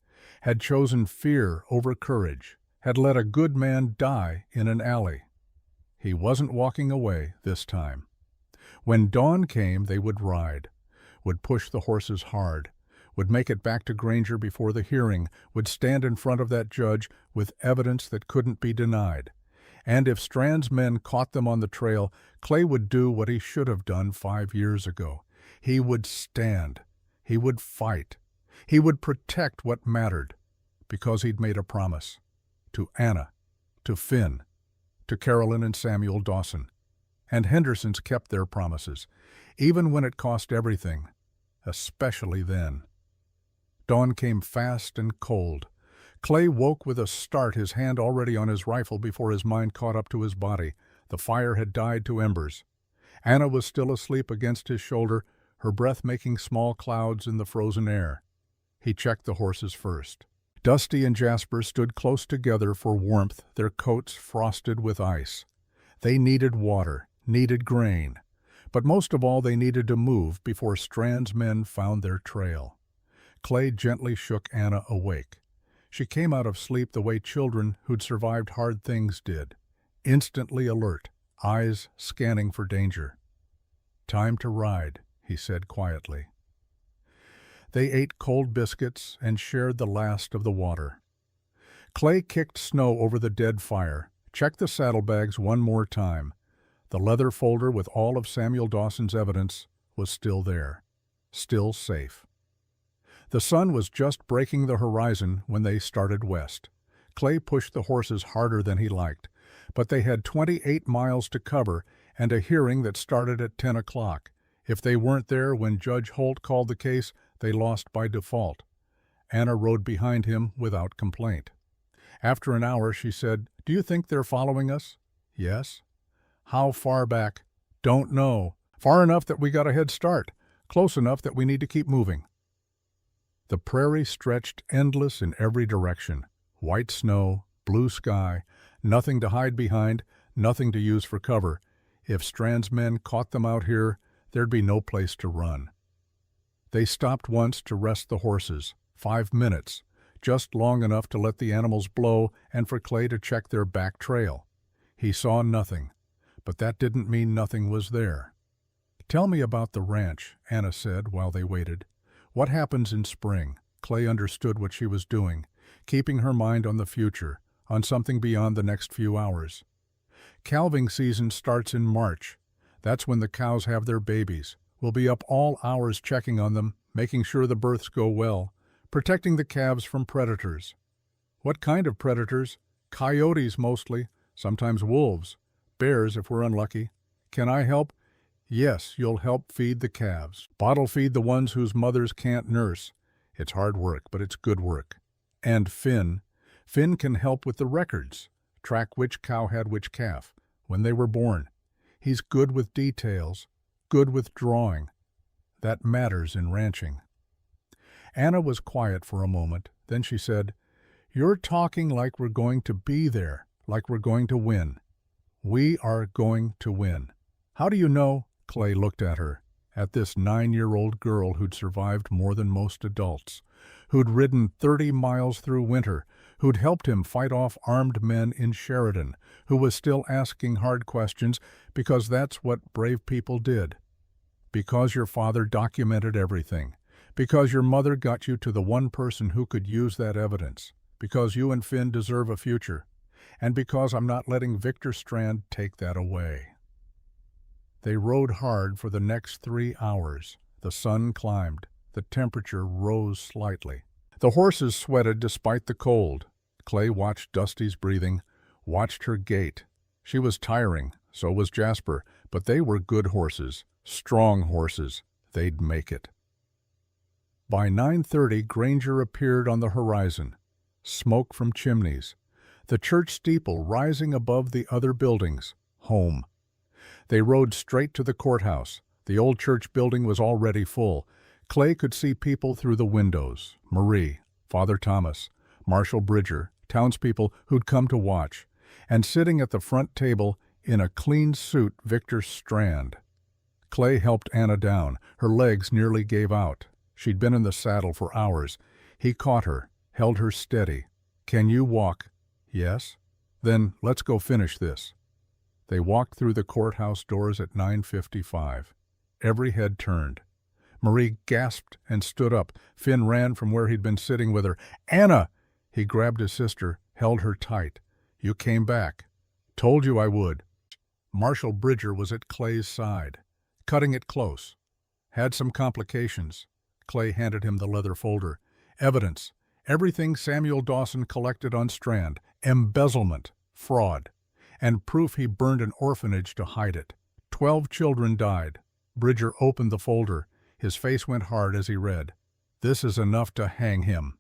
had chosen fear over courage, had let a good man die in an alley. He wasn't walking away this time. When dawn came, they would ride, would push the horses hard, would make it back to Granger before the hearing, would stand in front of that judge with evidence that couldn't be denied. And if Strand's men caught them on the trail, Clay would do what he should have done 5 years ago. He would stand. He would fight. He would protect what mattered, because he'd made a promise. To Anna, to Finn, to Carolyn and Samuel Dawson. And Hendersons kept their promises, even when it cost everything, especially then. Dawn came fast and cold. Clay woke with a start, his hand already on his rifle before his mind caught up to his body. The fire had died to embers. Anna was still asleep against his shoulder, her breath making small clouds in the frozen air. He checked the horses first. Dusty and Jasper stood close together for warmth, their coats frosted with ice. They needed water, needed grain, but most of all they needed to move before Strand's men found their trail. Clay gently shook Anna awake. She came out of sleep the way children who'd survived hard things did, instantly alert, eyes scanning for danger. "Time to ride," he said quietly. They ate cold biscuits and shared the last of the water. Clay kicked snow over the dead fire, checked the saddlebags one more time. The leather folder with all of Samuel Dawson's evidence was still there, still safe. The sun was just breaking the horizon when they started west. Clay pushed the horses harder than he liked, but they had 28 miles to cover and a hearing that started at 10 o'clock. If they weren't there when Judge Holt called the case, they lost by default. Anna rode behind him without complaint. After an hour, she said, "Do you think they're following us?" "Yes." "How far back?" "Don't know. Far enough that we got a head start. Close enough that we need to keep moving." The prairie stretched endless in every direction. White snow, blue sky, nothing to hide behind, nothing to use for cover. If Strand's men caught them out here, there'd be no place to run. They stopped once to rest the horses, 5 minutes, just long enough to let the animals blow and for Clay to check their back trail. He saw nothing, but that didn't mean nothing was there. "Tell me about the ranch," Anna said while they waited. "What happens in spring?" Clay understood what she was doing, keeping her mind on the future, on something beyond the next few hours. "Calving season starts in March. That's when the cows have their babies. We'll be up all hours checking on them, making sure the births go well, protecting the calves from predators." "What kind of predators?" "Coyotes mostly, sometimes wolves, bears if we're unlucky." "Can I help?" "Yes, you'll help feed the calves. Bottle feed the ones whose mothers can't nurse. It's hard work, but it's good work." "And Finn. Finn can help with the records, track which cow had which calf, when they were born. He's good with details, good with drawing. That matters in ranching." Anna was quiet for a moment. Then she said, "You're talking like we're going to be there, like we're going to win." "We are going to win." "How do you know?" Clay looked at her, at this 9-year-old girl who'd survived more than most adults, who'd ridden 30 miles through winter, who'd helped him fight off armed men in Sheridan, who was still asking hard questions because that's what brave people did. "Because your father documented everything. Because your mother got you to the one person who could use that evidence. Because you and Finn deserve a future. And because I'm not letting Victor Strand take that away." They rode hard for the next 3 hours. The sun climbed. The temperature rose slightly. The horses sweated despite the cold. Clay watched Dusty's breathing, watched her gait. She was tiring, so was Jasper, but they were good horses, strong horses. They'd make it. By 9:30, Granger appeared on the horizon. Smoke from chimneys. The church steeple rising above the other buildings. Home. They rode straight to the courthouse. The old church building was already full. Clay could see people through the windows. Marie, Father Thomas, Marshal Bridger, townspeople who'd come to watch. And sitting at the front table, in a clean suit, Victor Strand. Clay helped Anna down. Her legs nearly gave out. She'd been in the saddle for hours. He caught her, held her steady. "Can you walk?" "Yes." "Then let's go finish this." They walked through the courthouse doors at 9:55. Every head turned. Marie gasped and stood up. Finn ran from where he'd been sitting with her. "Anna!" He grabbed his sister, held her tight. "You came back." "Told you I would." Marshal Bridger was at Clay's side, cutting it close. "Had some complications." Clay handed him the leather folder. "Evidence. Everything Samuel Dawson collected on Strand. Embezzlement. Fraud. And proof he burned an orphanage to hide it. 12 children died." Bridger opened the folder. His face went hard as he read. "This is enough to hang him."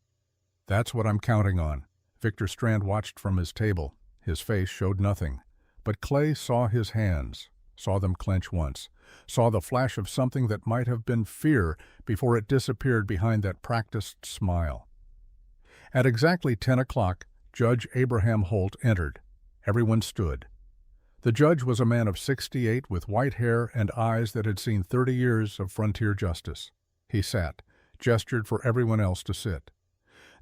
"That's what I'm counting on." Victor Strand watched from his table. His face showed nothing. But Clay saw his hands, saw them clench once, saw the flash of something that might have been fear before it disappeared behind that practiced smile. At exactly 10 o'clock, Judge Abraham Holt entered. Everyone stood. The judge was a man of 68 with white hair and eyes that had seen 30 years of frontier justice. He sat, gestured for everyone else to sit.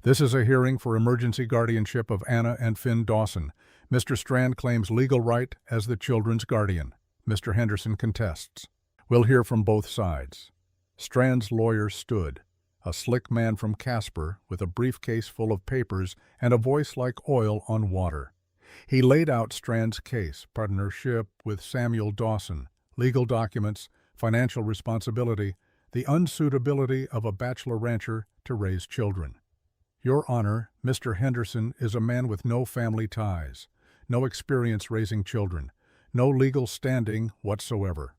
This is a hearing for emergency guardianship of Anna and Finn Dawson. Mr. Strand claims legal right as the children's guardian. Mr. Henderson contests. We'll hear from both sides. Strand's lawyer stood, a slick man from Casper with a briefcase full of papers and a voice like oil on water. He laid out Strand's case, partnership with Samuel Dawson, legal documents, financial responsibility, the unsuitability of a bachelor rancher to raise children. Your Honor, Mr. Henderson is a man with no family ties, no experience raising children, no legal standing whatsoever.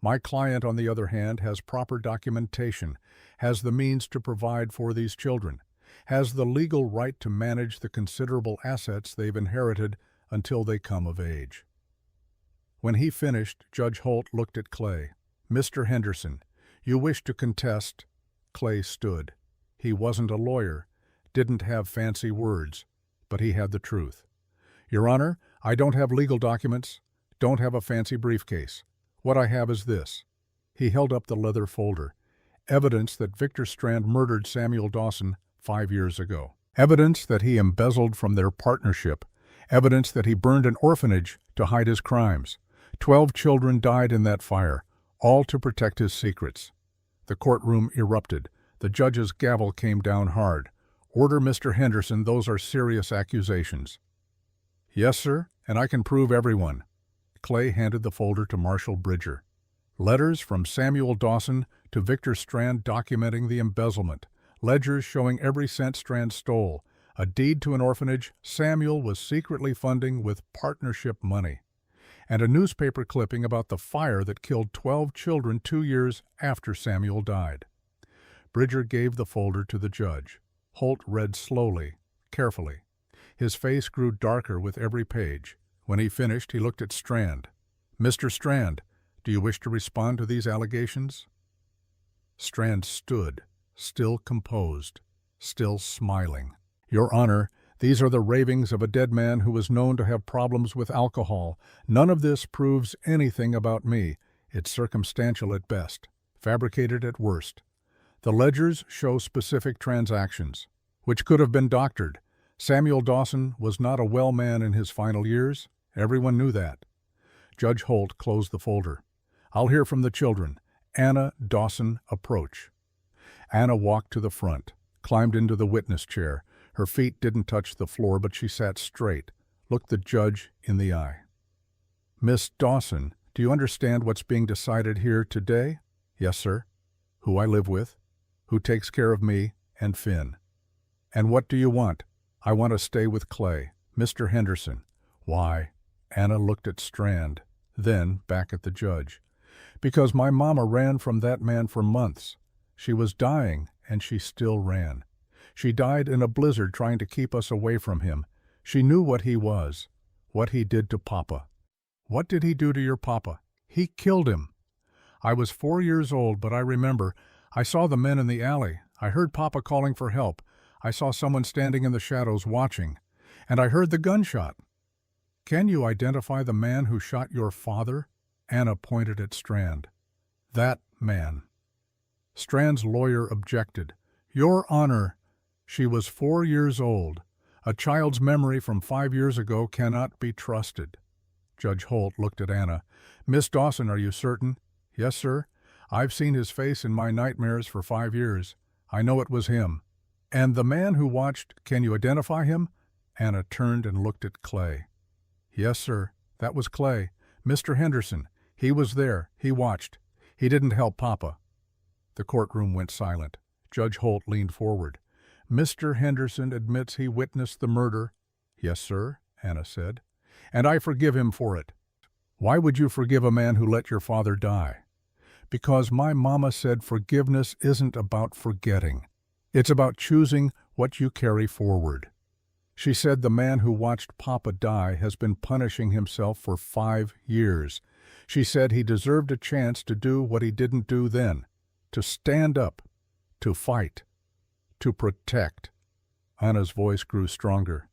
My client, on the other hand, has proper documentation, has the means to provide for these children, has the legal right to manage the considerable assets they've inherited until they come of age. When he finished, Judge Holt looked at Clay. Mr. Henderson, you wish to contest? Clay stood. He wasn't a lawyer, didn't have fancy words, but he had the truth. Your Honor, I don't have legal documents, don't have a fancy briefcase. What I have is this. He held up the leather folder. Evidence that Victor Strand murdered Samuel Dawson 5 years ago. Evidence that he embezzled from their partnership. Evidence that he burned an orphanage to hide his crimes. 12 children died in that fire, all to protect his secrets. The courtroom erupted. The judge's gavel came down hard. Order, Mr. Henderson, those are serious accusations. Yes, sir, and I can prove every one. Clay handed the folder to Marshal Bridger. Letters from Samuel Dawson to Victor Strand documenting the embezzlement. Ledgers showing every cent Strand stole. A deed to an orphanage Samuel was secretly funding with partnership money. And a newspaper clipping about the fire that killed 12 children 2 years after Samuel died. Bridger gave the folder to the judge. Holt read slowly, carefully. His face grew darker with every page. When he finished, he looked at Strand. Mr. Strand, do you wish to respond to these allegations? Strand stood, still composed, still smiling. Your Honor, these are the ravings of a dead man who was known to have problems with alcohol. None of this proves anything about me. It's circumstantial at best, fabricated at worst. The ledgers show specific transactions, which could have been doctored. Samuel Dawson was not a well man in his final years. Everyone knew that. Judge Holt closed the folder. I'll hear from the children. Anna Dawson, approach. Anna walked to the front, climbed into the witness chair. Her feet didn't touch the floor, but she sat straight, looked the judge in the eye. Miss Dawson, do you understand what's being decided here today? Yes, sir. Who I live with, who takes care of me and Finn. And what do you want? I want to stay with Clay. Mr. Henderson. Why? Anna looked at Strand, then back at the judge. Because my mama ran from that man for months. She was dying, and she still ran. She died in a blizzard trying to keep us away from him. She knew what he was, what he did to Papa. What did he do to your Papa? He killed him. I was 4 years old, but I remember. I saw the men in the alley. I heard Papa calling for help. I saw someone standing in the shadows watching. And I heard the gunshot. Can you identify the man who shot your father? Anna pointed at Strand. That man. Strand's lawyer objected. Your Honor, she was 4 years old. A child's memory from 5 years ago cannot be trusted. Judge Holt looked at Anna. Miss Dawson, are you certain? Yes, sir. I've seen his face in my nightmares for 5 years. I know it was him. And the man who watched, can you identify him? Anna turned and looked at Clay. Yes, sir. That was Clay. Mr. Henderson. He was there. He watched. He didn't help Papa. The courtroom went silent. Judge Holt leaned forward. Mr. Henderson admits he witnessed the murder. Yes, sir, Anna said. And I forgive him for it. Why would you forgive a man who let your father die? Because my mama said forgiveness isn't about forgetting. It's about choosing what you carry forward. She said the man who watched Papa die has been punishing himself for 5 years. She said he deserved a chance to do what he didn't do then, to stand up, to fight, to protect. Anna's voice grew stronger.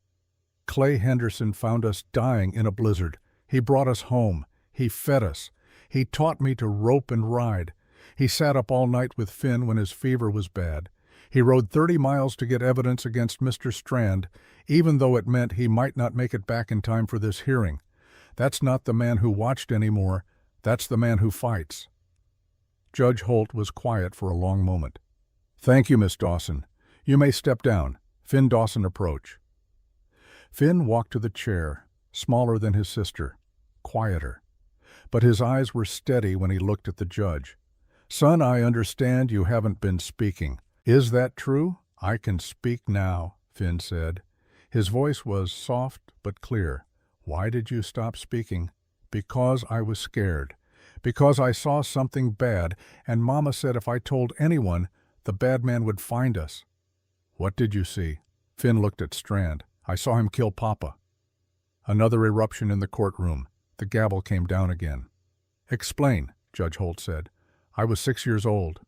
Clay Henderson found us dying in a blizzard. He brought us home. He fed us. He taught me to rope and ride. He sat up all night with Finn when his fever was bad. He rode 30 miles to get evidence against Mr. Strand, even though it meant he might not make it back in time for this hearing. That's not the man who watched anymore. That's the man who fights." Judge Holt was quiet for a long moment. "Thank you, Miss Dawson. You may step down." Finn Dawson approached. Finn walked to the chair, smaller than his sister, quieter. But his eyes were steady when he looked at the judge. "Son, I understand you haven't been speaking. Is that true?" "I can speak now," Finn said. His voice was soft but clear. "Why did you stop speaking?" "Because I was scared. Because I saw something bad, and Mama said if I told anyone, the bad man would find us." "What did you see?" Finn looked at Strand. "I saw him kill Papa." Another eruption in the courtroom. The gavel came down again. "Explain," Judge Holt said. "I was 6 years old.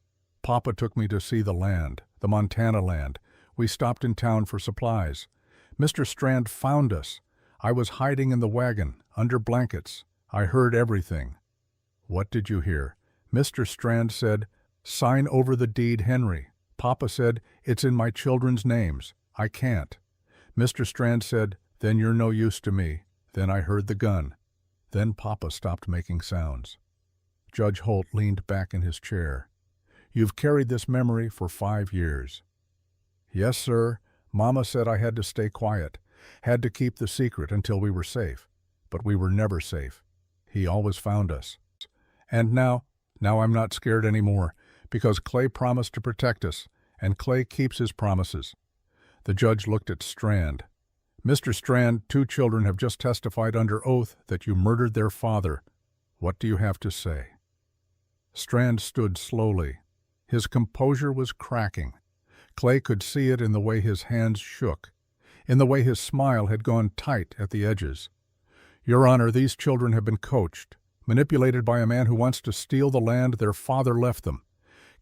Papa took me to see the land, the Montana land. We stopped in town for supplies. Mr. Strand found us. I was hiding in the wagon, under blankets. I heard everything." "What did you hear?" "Mr. Strand said, 'Sign over the deed, Henry.' Papa said, 'It's in my children's names. I can't.' Mr. Strand said, 'Then you're no use to me.' Then I heard the gun. Then Papa stopped making sounds." Judge Holt leaned back in his chair. "You've carried this memory for 5 years." "Yes, sir. Mama said I had to stay quiet, had to keep the secret until we were safe. But we were never safe. He always found us. And now I'm not scared anymore, because Clay promised to protect us, and Clay keeps his promises." The judge looked at Strand. "Mr. Strand, 2 children have just testified under oath that you murdered their father. What do you have to say?" Strand stood slowly. His composure was cracking. Clay could see it in the way his hands shook, in the way his smile had gone tight at the edges. "Your Honor, these children have been coached, manipulated by a man who wants to steal the land their father left them.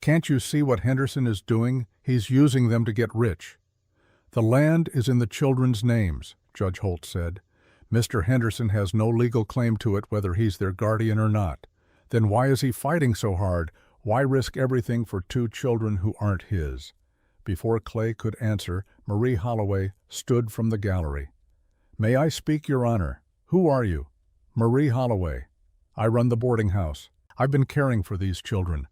Can't you see what Henderson is doing? He's using them to get rich." "The land is in the children's names," Judge Holt said. "Mr. Henderson has no legal claim to it whether he's their guardian or not. Then why is he fighting so hard? Why risk everything for 2 children who aren't his?" Before Clay could answer, Marie Holloway stood from the gallery. "May I speak, Your Honor?" "Who are you?" "Marie Holloway. I run the boarding house. I've been caring for these children.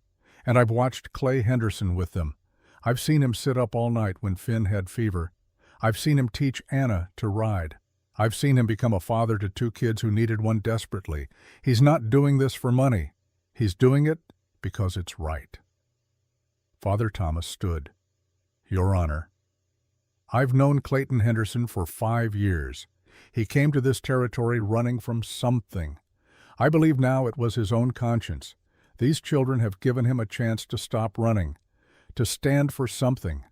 And I've watched Clay Henderson with them. I've seen him sit up all night when Finn had fever. I've seen him teach Anna to ride. I've seen him become a father to 2 kids who needed one desperately. He's not doing this for money. He's doing it because it's right." Father Thomas stood. "Your Honor, I've known Clayton Henderson for 5 years. He came to this territory running from something. I believe now it was his own conscience. These children have given him a chance to stop running, to stand for something.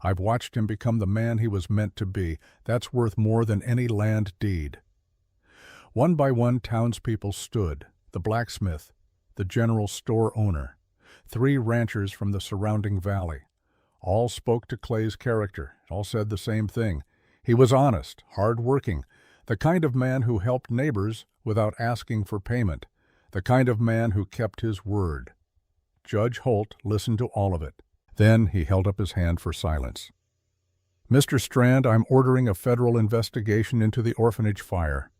I've watched him become the man he was meant to be. That's worth more than any land deed." One by one, townspeople stood: the blacksmith, the general store owner, 3 ranchers from the surrounding valley. All spoke to Clay's character, all said the same thing. He was honest, hard-working, the kind of man who helped neighbors without asking for payment, the kind of man who kept his word. Judge Holt listened to all of it. Then he held up his hand for silence. "Mr. Strand, I'm ordering a federal investigation into the orphanage fire.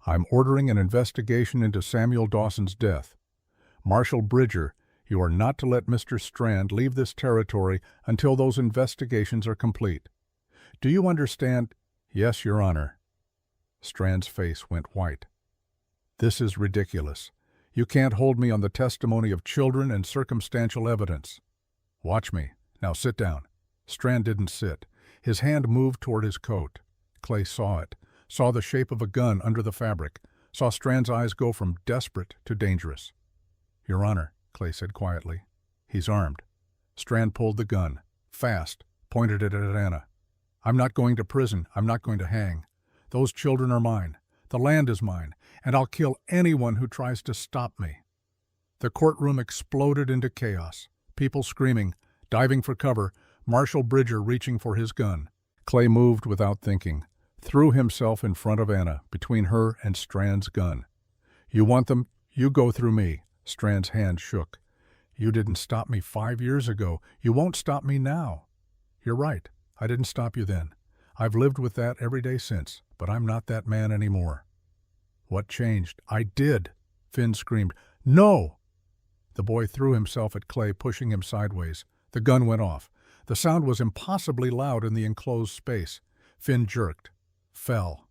I'm ordering an investigation into Samuel Dawson's death. Marshal Bridger, you are not to let Mr. Strand leave this territory until those investigations are complete. Do you understand?" "Yes, Your Honor." Strand's face went white. "This is ridiculous. You can't hold me on the testimony of children and circumstantial evidence." "Watch me. Now sit down." Strand didn't sit. His hand moved toward his coat. Clay saw it, saw the shape of a gun under the fabric, saw Strand's eyes go from desperate to dangerous. "Your Honor," Clay said quietly, "he's armed." Strand pulled the gun, fast, pointed it at Anna. "I'm not going to prison. I'm not going to hang. Those children are mine. The land is mine, and I'll kill anyone who tries to stop me." The courtroom exploded into chaos. People screaming, diving for cover, Marshal Bridger reaching for his gun. Clay moved without thinking, threw himself in front of Anna, between her and Strand's gun. "You want them? You go through me." Strand's hand shook. "You didn't stop me 5 years ago. You won't stop me now." You're right. I didn't stop you then. I've lived with that every day since, but I'm not that man anymore. What changed? I did, Finn screamed. No! The boy threw himself at Clay, pushing him sideways. The gun went off. The sound was impossibly loud in the enclosed space. Finn jerked. Fell.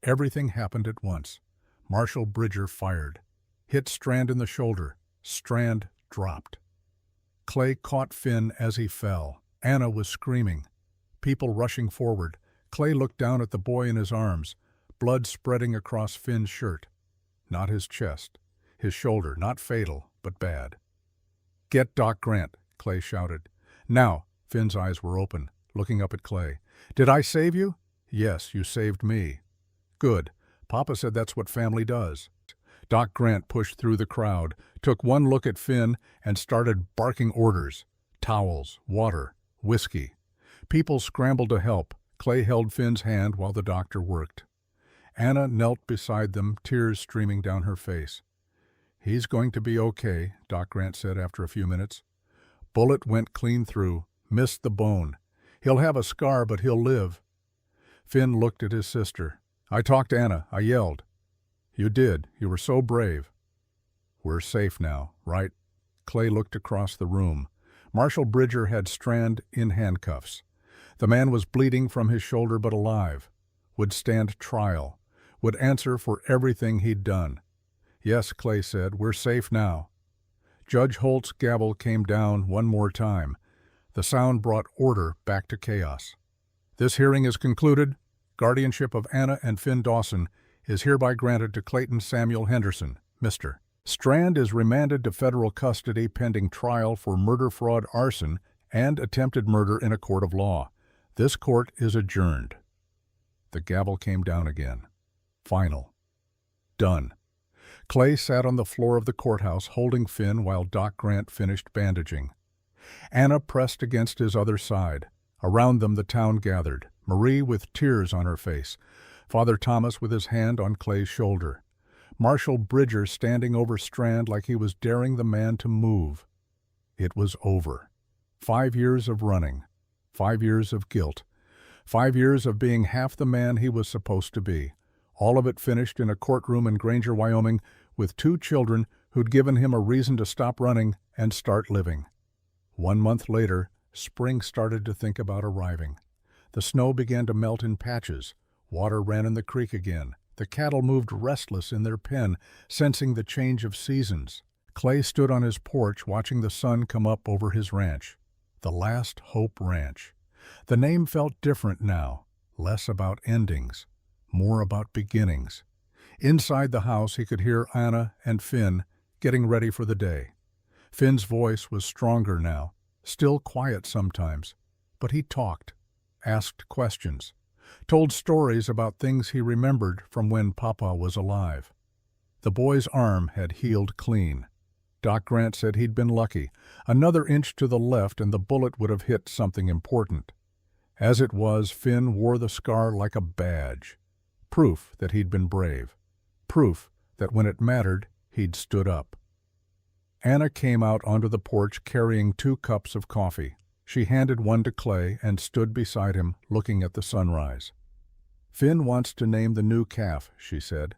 Everything happened at once. Marshal Bridger fired. Hit Strand in the shoulder. Strand dropped. Clay caught Finn as he fell. Anna was screaming. People rushing forward. Clay looked down at the boy in his arms, blood spreading across Finn's shirt. Not his chest. His shoulder, not fatal, but bad. Get Doc Grant, Clay shouted. Now, Finn's eyes were open, looking up at Clay. Did I save you? Yes, you saved me. Good. Papa said that's what family does. Doc Grant pushed through the crowd, took one look at Finn, and started barking orders. Towels, water, whiskey. People scrambled to help. Clay held Finn's hand while the doctor worked. Anna knelt beside them, tears streaming down her face. He's going to be okay, Doc Grant said after a few minutes. Bullet went clean through, missed the bone. He'll have a scar, but he'll live. Finn looked at his sister. I talked to Anna. I yelled. You did. You were so brave. We're safe now, right? Clay looked across the room. Marshal Bridger had Strand in handcuffs. The man was bleeding from his shoulder but alive. Would stand trial. Would answer for everything he'd done. Yes, Clay said, we're safe now. Judge Holt's gavel came down one more time. The sound brought order back to chaos. This hearing is concluded. Guardianship of Anna and Finn Dawson is hereby granted to Clayton Samuel Henderson, Mr. Strand is remanded to federal custody pending trial for murder, fraud, arson, and attempted murder in a court of law. This court is adjourned. The gavel came down again. Final. Done. Clay sat on the floor of the courthouse holding Finn while Doc Grant finished bandaging. Anna pressed against his other side. Around them the town gathered, Marie with tears on her face, Father Thomas with his hand on Clay's shoulder, Marshal Bridger standing over Strand like he was daring the man to move. It was over. 5 years of running, 5 years of guilt, 5 years of being half the man he was supposed to be. All of it finished in a courtroom in Granger, Wyoming, with 2 children who'd given him a reason to stop running and start living. 1 month later, spring started to think about arriving. The snow began to melt in patches. Water ran in the creek again. The cattle moved restless in their pen, sensing the change of seasons. Clay stood on his porch watching the sun come up over his ranch. The Last Hope Ranch. The name felt different now, less about endings, more about beginnings. Inside the house he could hear Anna and Finn getting ready for the day. Finn's voice was stronger now, still quiet sometimes, but he talked, asked questions, told stories about things he remembered from when Papa was alive. The boy's arm had healed clean. Doc Grant said he'd been lucky. Another inch to the left and the bullet would have hit something important. As it was, Finn wore the scar like a badge. Proof that he'd been brave. Proof that when it mattered, he'd stood up. Anna came out onto the porch carrying 2 cups of coffee. She handed one to Clay and stood beside him, looking at the sunrise. Finn wants to name the new calf, she said.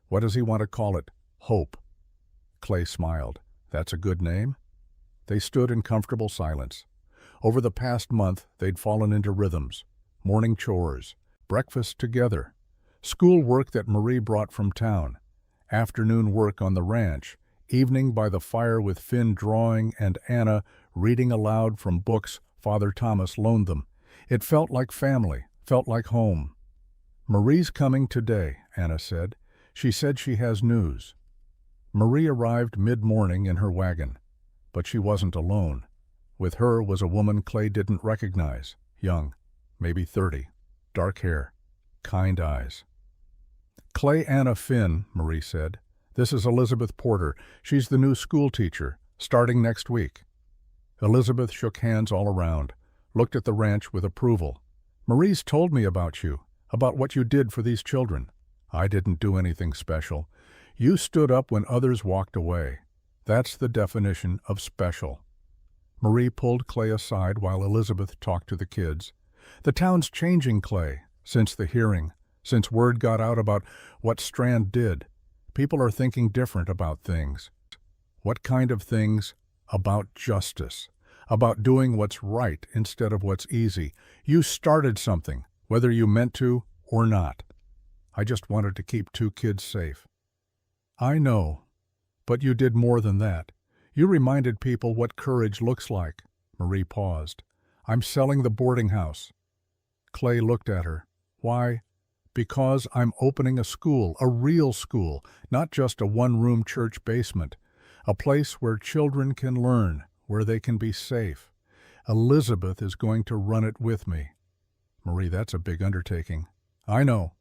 What does he want to call it? Hope. Clay smiled. That's a good name? They stood in comfortable silence. Over the past month, they'd fallen into rhythms. Morning chores, breakfast together, school work that Marie brought from town, afternoon work on the ranch, evening by the fire with Finn drawing and Anna reading aloud from books Father Thomas loaned them. It felt like family, felt like home. Marie's coming today, Anna said. She said she has news. Marie arrived mid-morning in her wagon, but she wasn't alone. With her was a woman Clay didn't recognize, young, maybe 30, dark hair, kind eyes. Clay, Anna, Finn, Marie said. This is Elizabeth Porter. She's the new school teacher, starting next week. Elizabeth shook hands all around, looked at the ranch with approval. Marie's told me about you, about what you did for these children. I didn't do anything special. You stood up when others walked away. That's the definition of special. Marie pulled Clay aside while Elizabeth talked to the kids. "The town's changing, Clay, since the hearing, since word got out about what Strand did. People are thinking different about things." "What kind of things?" "About justice. About doing what's right instead of what's easy. You started something, whether you meant to or not." "I just wanted to keep 2 kids safe." "I know, but you did more than that. You reminded people what courage looks like." Marie paused. "I'm selling the boarding house." Clay looked at her. "Why?" "Because I'm opening a school, a real school, not just a one-room church basement. A place where children can learn, where they can be safe. Elizabeth is going to run it with me." "Marie, that's a big undertaking." "I know.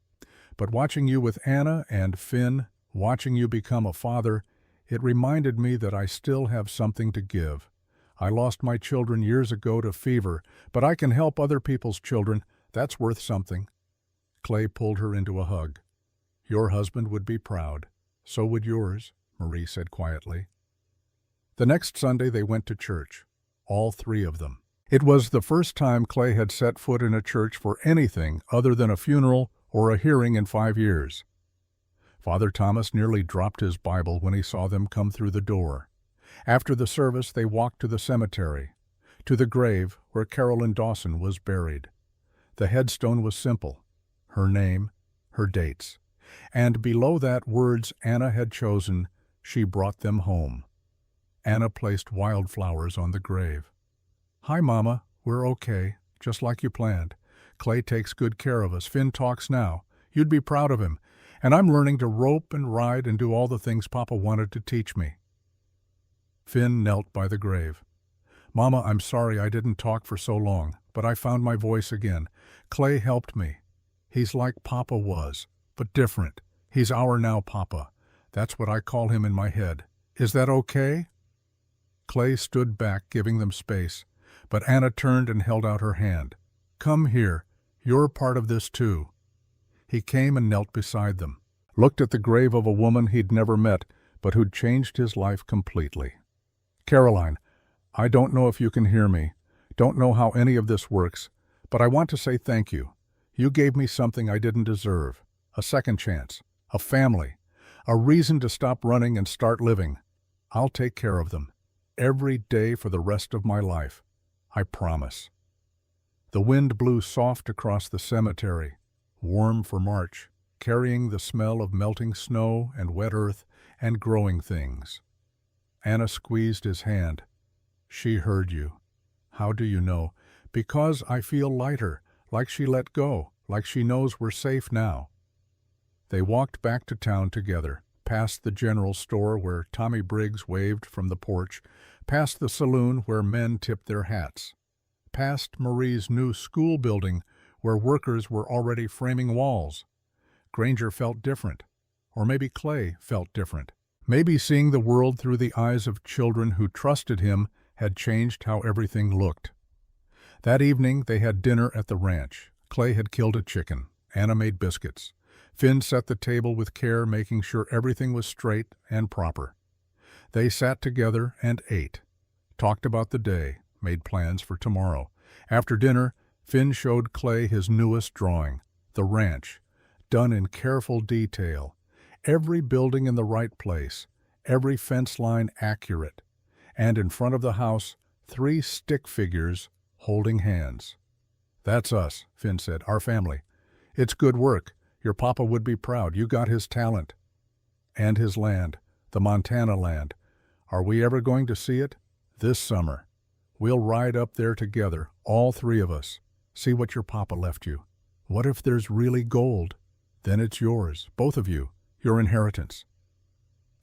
But watching you with Anna and Finn, watching you become a father, it reminded me that I still have something to give. I lost my children years ago to fever, but I can help other people's children. That's worth something." Clay pulled her into a hug. "Your husband would be proud. So would yours," Marie said quietly. The next Sunday they went to church, all 3 of them. It was the first time Clay had set foot in a church for anything other than a funeral or a hearing in 5 years. Father Thomas nearly dropped his Bible when he saw them come through the door. After the service, they walked to the cemetery, to the grave where Carolyn Dawson was buried. The headstone was simple, her name, her dates, and below that words Anna had chosen, "She brought them home." Anna placed wildflowers on the grave. "Hi, Mama, we're okay, just like you planned. Clay takes good care of us. Finn talks now. You'd be proud of him. And I'm learning to rope and ride and do all the things Papa wanted to teach me." Finn knelt by the grave. "Mama, I'm sorry I didn't talk for so long, but I found my voice again. Clay helped me. He's like Papa was, but different. He's our now Papa. That's what I call him in my head. Is that okay?" Clay stood back, giving them space, but Anna turned and held out her hand. "Come here. You're part of this too." He came and knelt beside them, looked at the grave of a woman he'd never met, but who'd changed his life completely. "Caroline, I don't know if you can hear me, don't know how any of this works, but I want to say thank you. You gave me something I didn't deserve, a second chance, a family, a reason to stop running and start living. I'll take care of them, every day for the rest of my life. I promise." The wind blew soft across the cemetery, warm for March, carrying the smell of melting snow and wet earth and growing things. Anna squeezed his hand. "She heard you." "How do you know?" "Because I feel lighter, like she let go, like she knows we're safe now." They walked back to town together, past the general store where Tommy Briggs waved from the porch, past the saloon where men tipped their hats, past Marie's new school building where workers were already framing walls. Granger felt different, or maybe Clay felt different. Maybe seeing the world through the eyes of children who trusted him had changed how everything looked. That evening they had dinner at the ranch. Clay had killed a chicken. Anna made biscuits. Finn set the table with care, making sure everything was straight and proper. They sat together and ate, talked about the day, made plans for tomorrow. After dinner, Finn showed Clay his newest drawing, the ranch, done in careful detail, every building in the right place, every fence line accurate, and in front of the house, 3 stick figures holding hands. "That's us," Finn said, "our family. It's good work. Your papa would be proud. You got his talent. And his land, the Montana land. Are we ever going to see it? This summer. We'll ride up there together, all 3 of us. See what your papa left you. What if there's really gold? Then it's yours, both of you, your inheritance."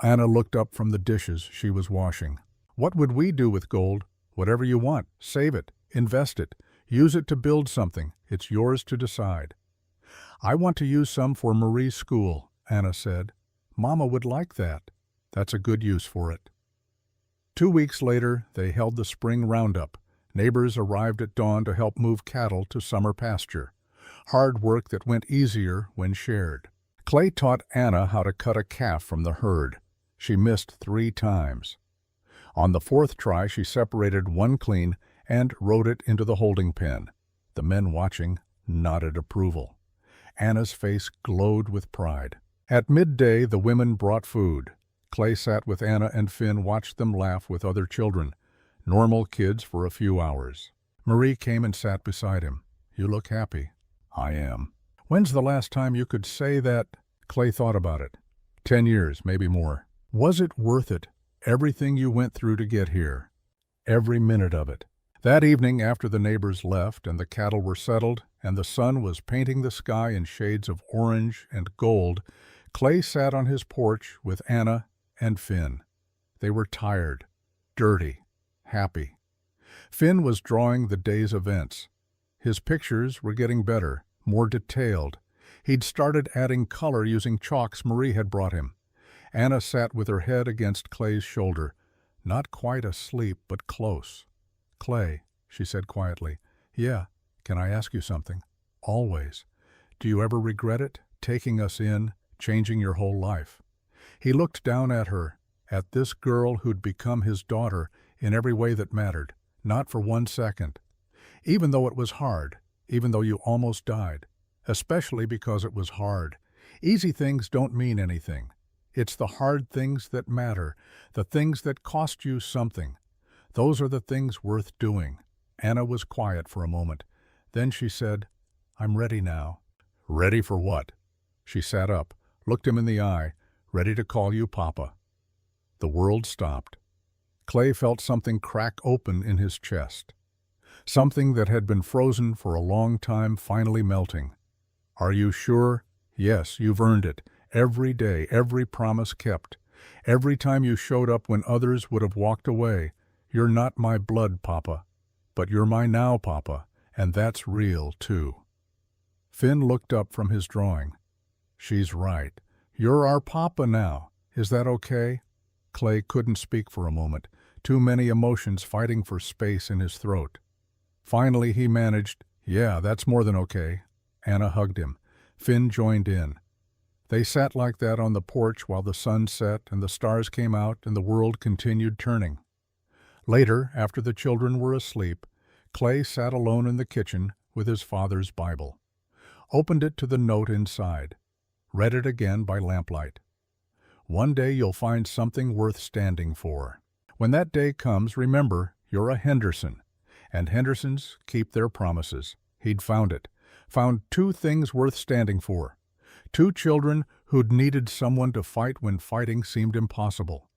Anna looked up from the dishes she was washing. "What would we do with gold? Whatever you want. Save it. Invest it. Use it to build something. It's yours to decide." "I want to use some for Marie's school," Anna said. "Mama would like that." "That's a good use for it." 2 weeks later, they held the spring roundup. Neighbors arrived at dawn to help move cattle to summer pasture. Hard work that went easier when shared. Clay taught Anna how to cut a calf from the herd. She missed 3 times. On the fourth try, she separated one clean and wrote it into the holding pen. The men watching nodded approval. Anna's face glowed with pride. At midday, the women brought food. Clay sat with Anna, and Finn watched them laugh with other children, normal kids, for a few hours. Marie came and sat beside him. "You look happy." "I am." "When's the last time you could say that?" Clay thought about it. 10 years, maybe more. "Was it worth it? Everything you went through to get here?" "Every minute of it." That evening, after the neighbors left and the cattle were settled and the sun was painting the sky in shades of orange and gold, Clay sat on his porch with Anna and Finn. They were tired, dirty, happy. Finn was drawing the day's events. His pictures were getting better, more detailed. He'd started adding color using chalks Marie had brought him. Anna sat with her head against Clay's shoulder, not quite asleep, but close. "Clay," she said quietly. "Yeah, can I ask you something?" "Always." "Do you ever regret it, taking us in, changing your whole life?" He looked down at her, at this girl who'd become his daughter in every way that mattered, not for 1 second. "Even though it was hard, even though you almost died, especially because it was hard. Easy things don't mean anything. It's the hard things that matter, the things that cost you something. Those are the things worth doing." Anna was quiet for a moment. Then she said, "I'm ready now." "Ready for what?" She sat up, looked him in the eye. "Ready to call you Papa." The world stopped. Clay felt something crack open in his chest. Something that had been frozen for a long time finally melting. "Are you sure?" "Yes, you've earned it. Every day, every promise kept. Every time you showed up when others would have walked away. You're not my blood, Papa. But you're my now, Papa, and that's real, too." Finn looked up from his drawing. "She's right. You're our Papa now. Is that okay?" Clay couldn't speak for a moment, too many emotions fighting for space in his throat. Finally he managed, "Yeah, that's more than okay." Anna hugged him. Finn joined in. They sat like that on the porch while the sun set and the stars came out and the world continued turning. Later, after the children were asleep, Clay sat alone in the kitchen with his father's Bible. Opened it to the note inside. Read it again by lamplight. "One day you'll find something worth standing for. When that day comes, remember, you're a Henderson. And Hendersons keep their promises." He'd found it. Found 2 things worth standing for. 2 children who'd needed someone to fight when fighting seemed impossible.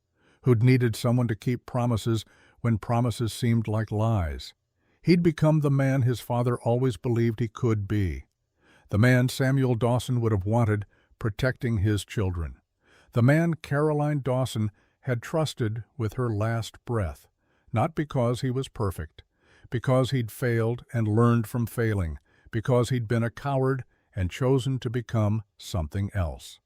Who'd needed someone to keep promises when promises seemed like lies. He'd become the man his father always believed he could be. The man Samuel Dawson would have wanted, protecting his children. The man Caroline Dawson had trusted with her last breath, not because he was perfect, because he'd failed and learned from failing, because he'd been a coward and chosen to become something else.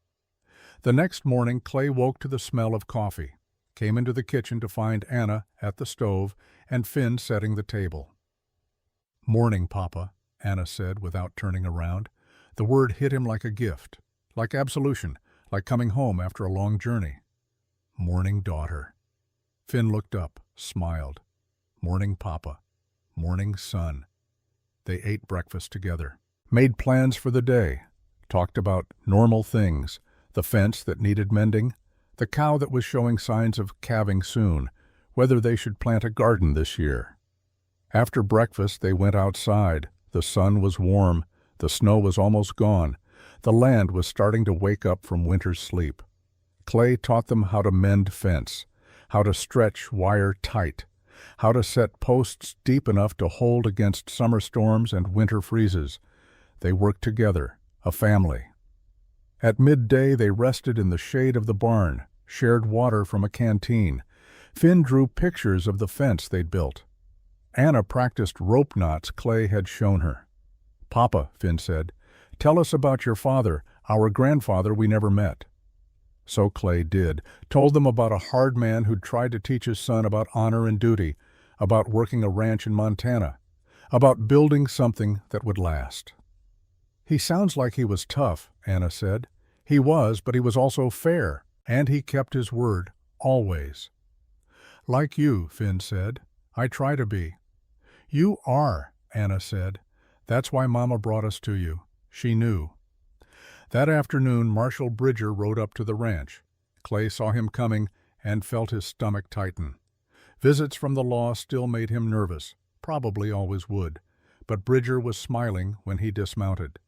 The next morning, Clay woke to the smell of coffee, came into the kitchen to find Anna at the stove and Finn setting the table. "Morning, Papa," Anna said without turning around. The word hit him like a gift, like absolution, like coming home after a long journey. "Morning, daughter." Finn looked up, smiled. "Morning, Papa. Morning, son." They ate breakfast together, made plans for the day, talked about normal things, the fence that needed mending, the cow that was showing signs of calving soon, whether they should plant a garden this year. After breakfast they went outside. The sun was warm, the snow was almost gone, the land was starting to wake up from winter's sleep. Clay taught them how to mend fence, how to stretch wire tight, how to set posts deep enough to hold against summer storms and winter freezes. They worked together, a family. At midday they rested in the shade of the barn, shared water from a canteen. Finn drew pictures of the fence they'd built. Anna practiced rope knots Clay had shown her. "Papa," Finn said, "tell us about your father, our grandfather we never met." So Clay did, told them about a hard man who'd tried to teach his son about honor and duty, about working a ranch in Montana, about building something that would last. "He sounds like he was tough," Anna said. "He was, but he was also fair, and he kept his word, always." Like you, Finn said. I try to be. You are, Anna said. That's why Mama brought us to you. She knew. That afternoon, Marshal Bridger rode up to the ranch. Clay saw him coming and felt his stomach tighten. Visits from the law still made him nervous, probably always would, but Bridger was smiling when he dismounted.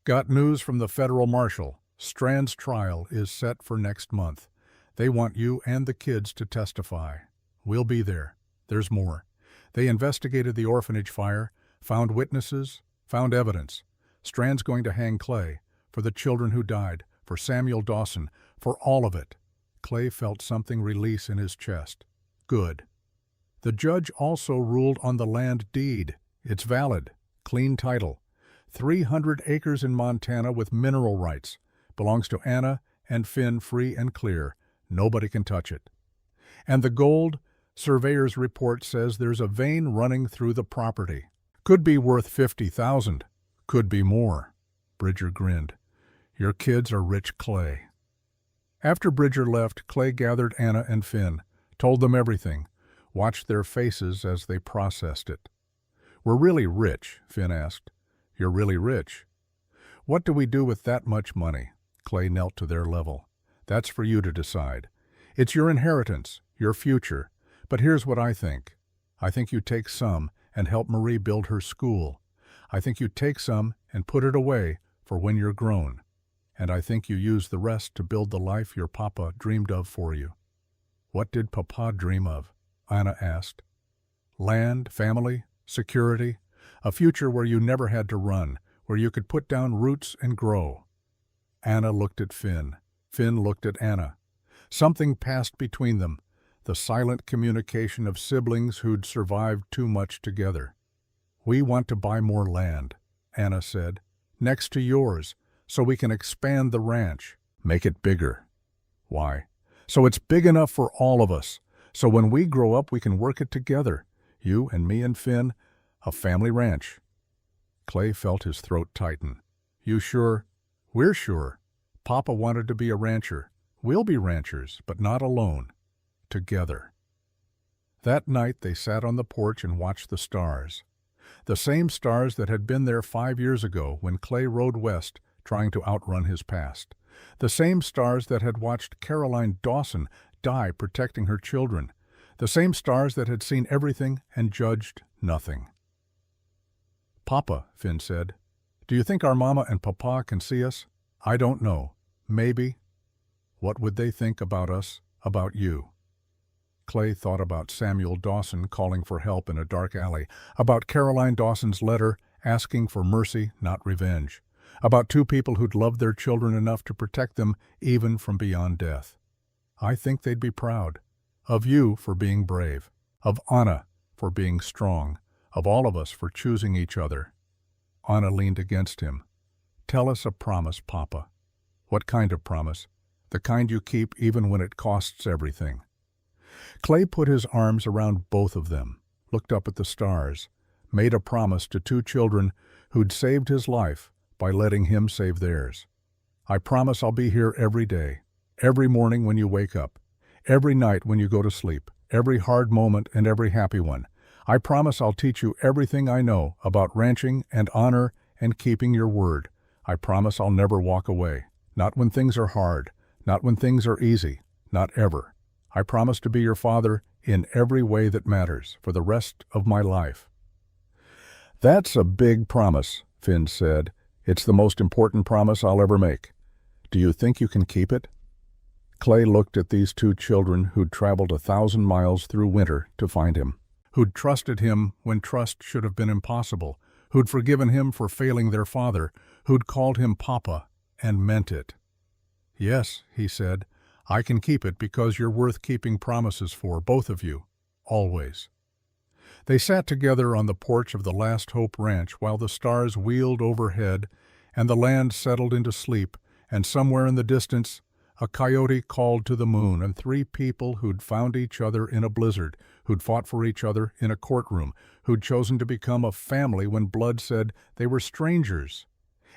Got news from the federal marshal. Strand's trial is set for next month. They want you and the kids to testify. We'll be there. There's more. They investigated the orphanage fire, found witnesses, found evidence. Strand's going to hang Clay, for the children who died, for Samuel Dawson, for all of it. Clay felt something release in his chest. Good. The judge also ruled on the land deed. It's valid. Clean title. 300 acres in Montana with mineral rights. Belongs to Anna and Finn free and clear. Nobody can touch it. And the gold, surveyor's report says there's a vein running through the property. Could be worth $50,000. Could be more. Bridger grinned. Your kids are rich, Clay. After Bridger left, Clay gathered Anna and Finn, told them everything, watched their faces as they processed it. We're really rich, Finn asked. You're really rich. What do we do with that much money? Clay knelt to their level. That's for you to decide. It's your inheritance, your future. But here's what I think. I think you take some and help Marie build her school. I think you take some and put it away for when you're grown. And I think you use the rest to build the life your papa dreamed of for you. What did Papa dream of? Anna asked. Land, family, security, a future where you never had to run, where you could put down roots and grow. Anna looked at Finn. Finn looked at Anna. Something passed between them, the silent communication of siblings who'd survived too much together. We want to buy more land, Anna said, next to yours, so we can expand the ranch, make it bigger. Why? So it's big enough for all of us, so when we grow up we can work it together, you and me and Finn, a family ranch. Clay felt his throat tighten. You sure? We're sure. Papa wanted to be a rancher. We'll be ranchers, but not alone. Together. That night they sat on the porch and watched the stars. The same stars that had been there 5 years ago when Clay rode west trying to outrun his past. The same stars that had watched Caroline Dawson die protecting her children. The same stars that had seen everything and judged nothing. Papa, Finn said, do you think our mama and papa can see us? I don't know. Maybe. What would they think about us, about you? Clay thought about Samuel Dawson calling for help in a dark alley, about Caroline Dawson's letter asking for mercy, not revenge, about two people who'd loved their children enough to protect them even from beyond death. I think they'd be proud. Of you for being brave, of Anna for being strong, of all of us for choosing each other. Anna leaned against him. Tell us a promise, Papa. What kind of promise? The kind you keep even when it costs everything. Clay put his arms around both of them, looked up at the stars, made a promise to two children who'd saved his life by letting him save theirs. I promise I'll be here every day, every morning when you wake up, every night when you go to sleep, every hard moment and every happy one. I promise I'll teach you everything I know about ranching and honor and keeping your word. I promise I'll never walk away, not when things are hard, not when things are easy, not ever. I promise to be your father in every way that matters for the rest of my life. That's a big promise, Finn said. It's the most important promise I'll ever make. Do you think you can keep it? Clay looked at these two children who'd traveled 1,000 miles through winter to find him, who'd trusted him when trust should have been impossible, who'd forgiven him for failing their father, who'd called him Papa and meant it. Yes, he said, I can keep it because you're worth keeping promises for, both of you, always. They sat together on the porch of the Last Hope Ranch while the stars wheeled overhead and the land settled into sleep, and somewhere in the distance, a coyote called to the moon, and three people who'd found each other in a blizzard, who'd fought for each other in a courtroom, who'd chosen to become a family when blood said they were strangers.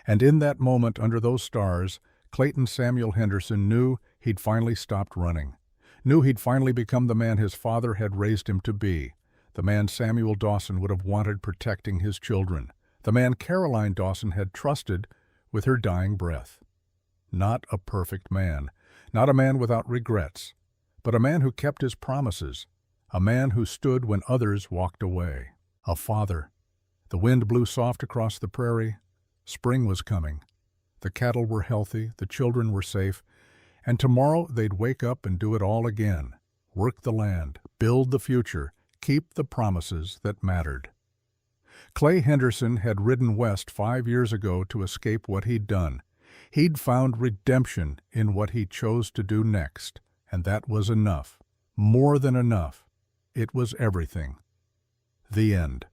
And in that moment under those stars, Clayton Samuel Henderson knew he'd finally stopped running, knew he'd finally become the man his father had raised him to be, the man Samuel Dawson would have wanted protecting his children, the man Caroline Dawson had trusted with her dying breath. Not a perfect man, not a man without regrets, but a man who kept his promises, a man who stood when others walked away. A father. The wind blew soft across the prairie. Spring was coming. The cattle were healthy, the children were safe, and tomorrow they'd wake up and do it all again. Work the land, build the future, keep the promises that mattered. Clay Henderson had ridden west 5 years ago to escape what he'd done. He'd found redemption in what he chose to do next, and that was enough. More than enough. It was everything. The end.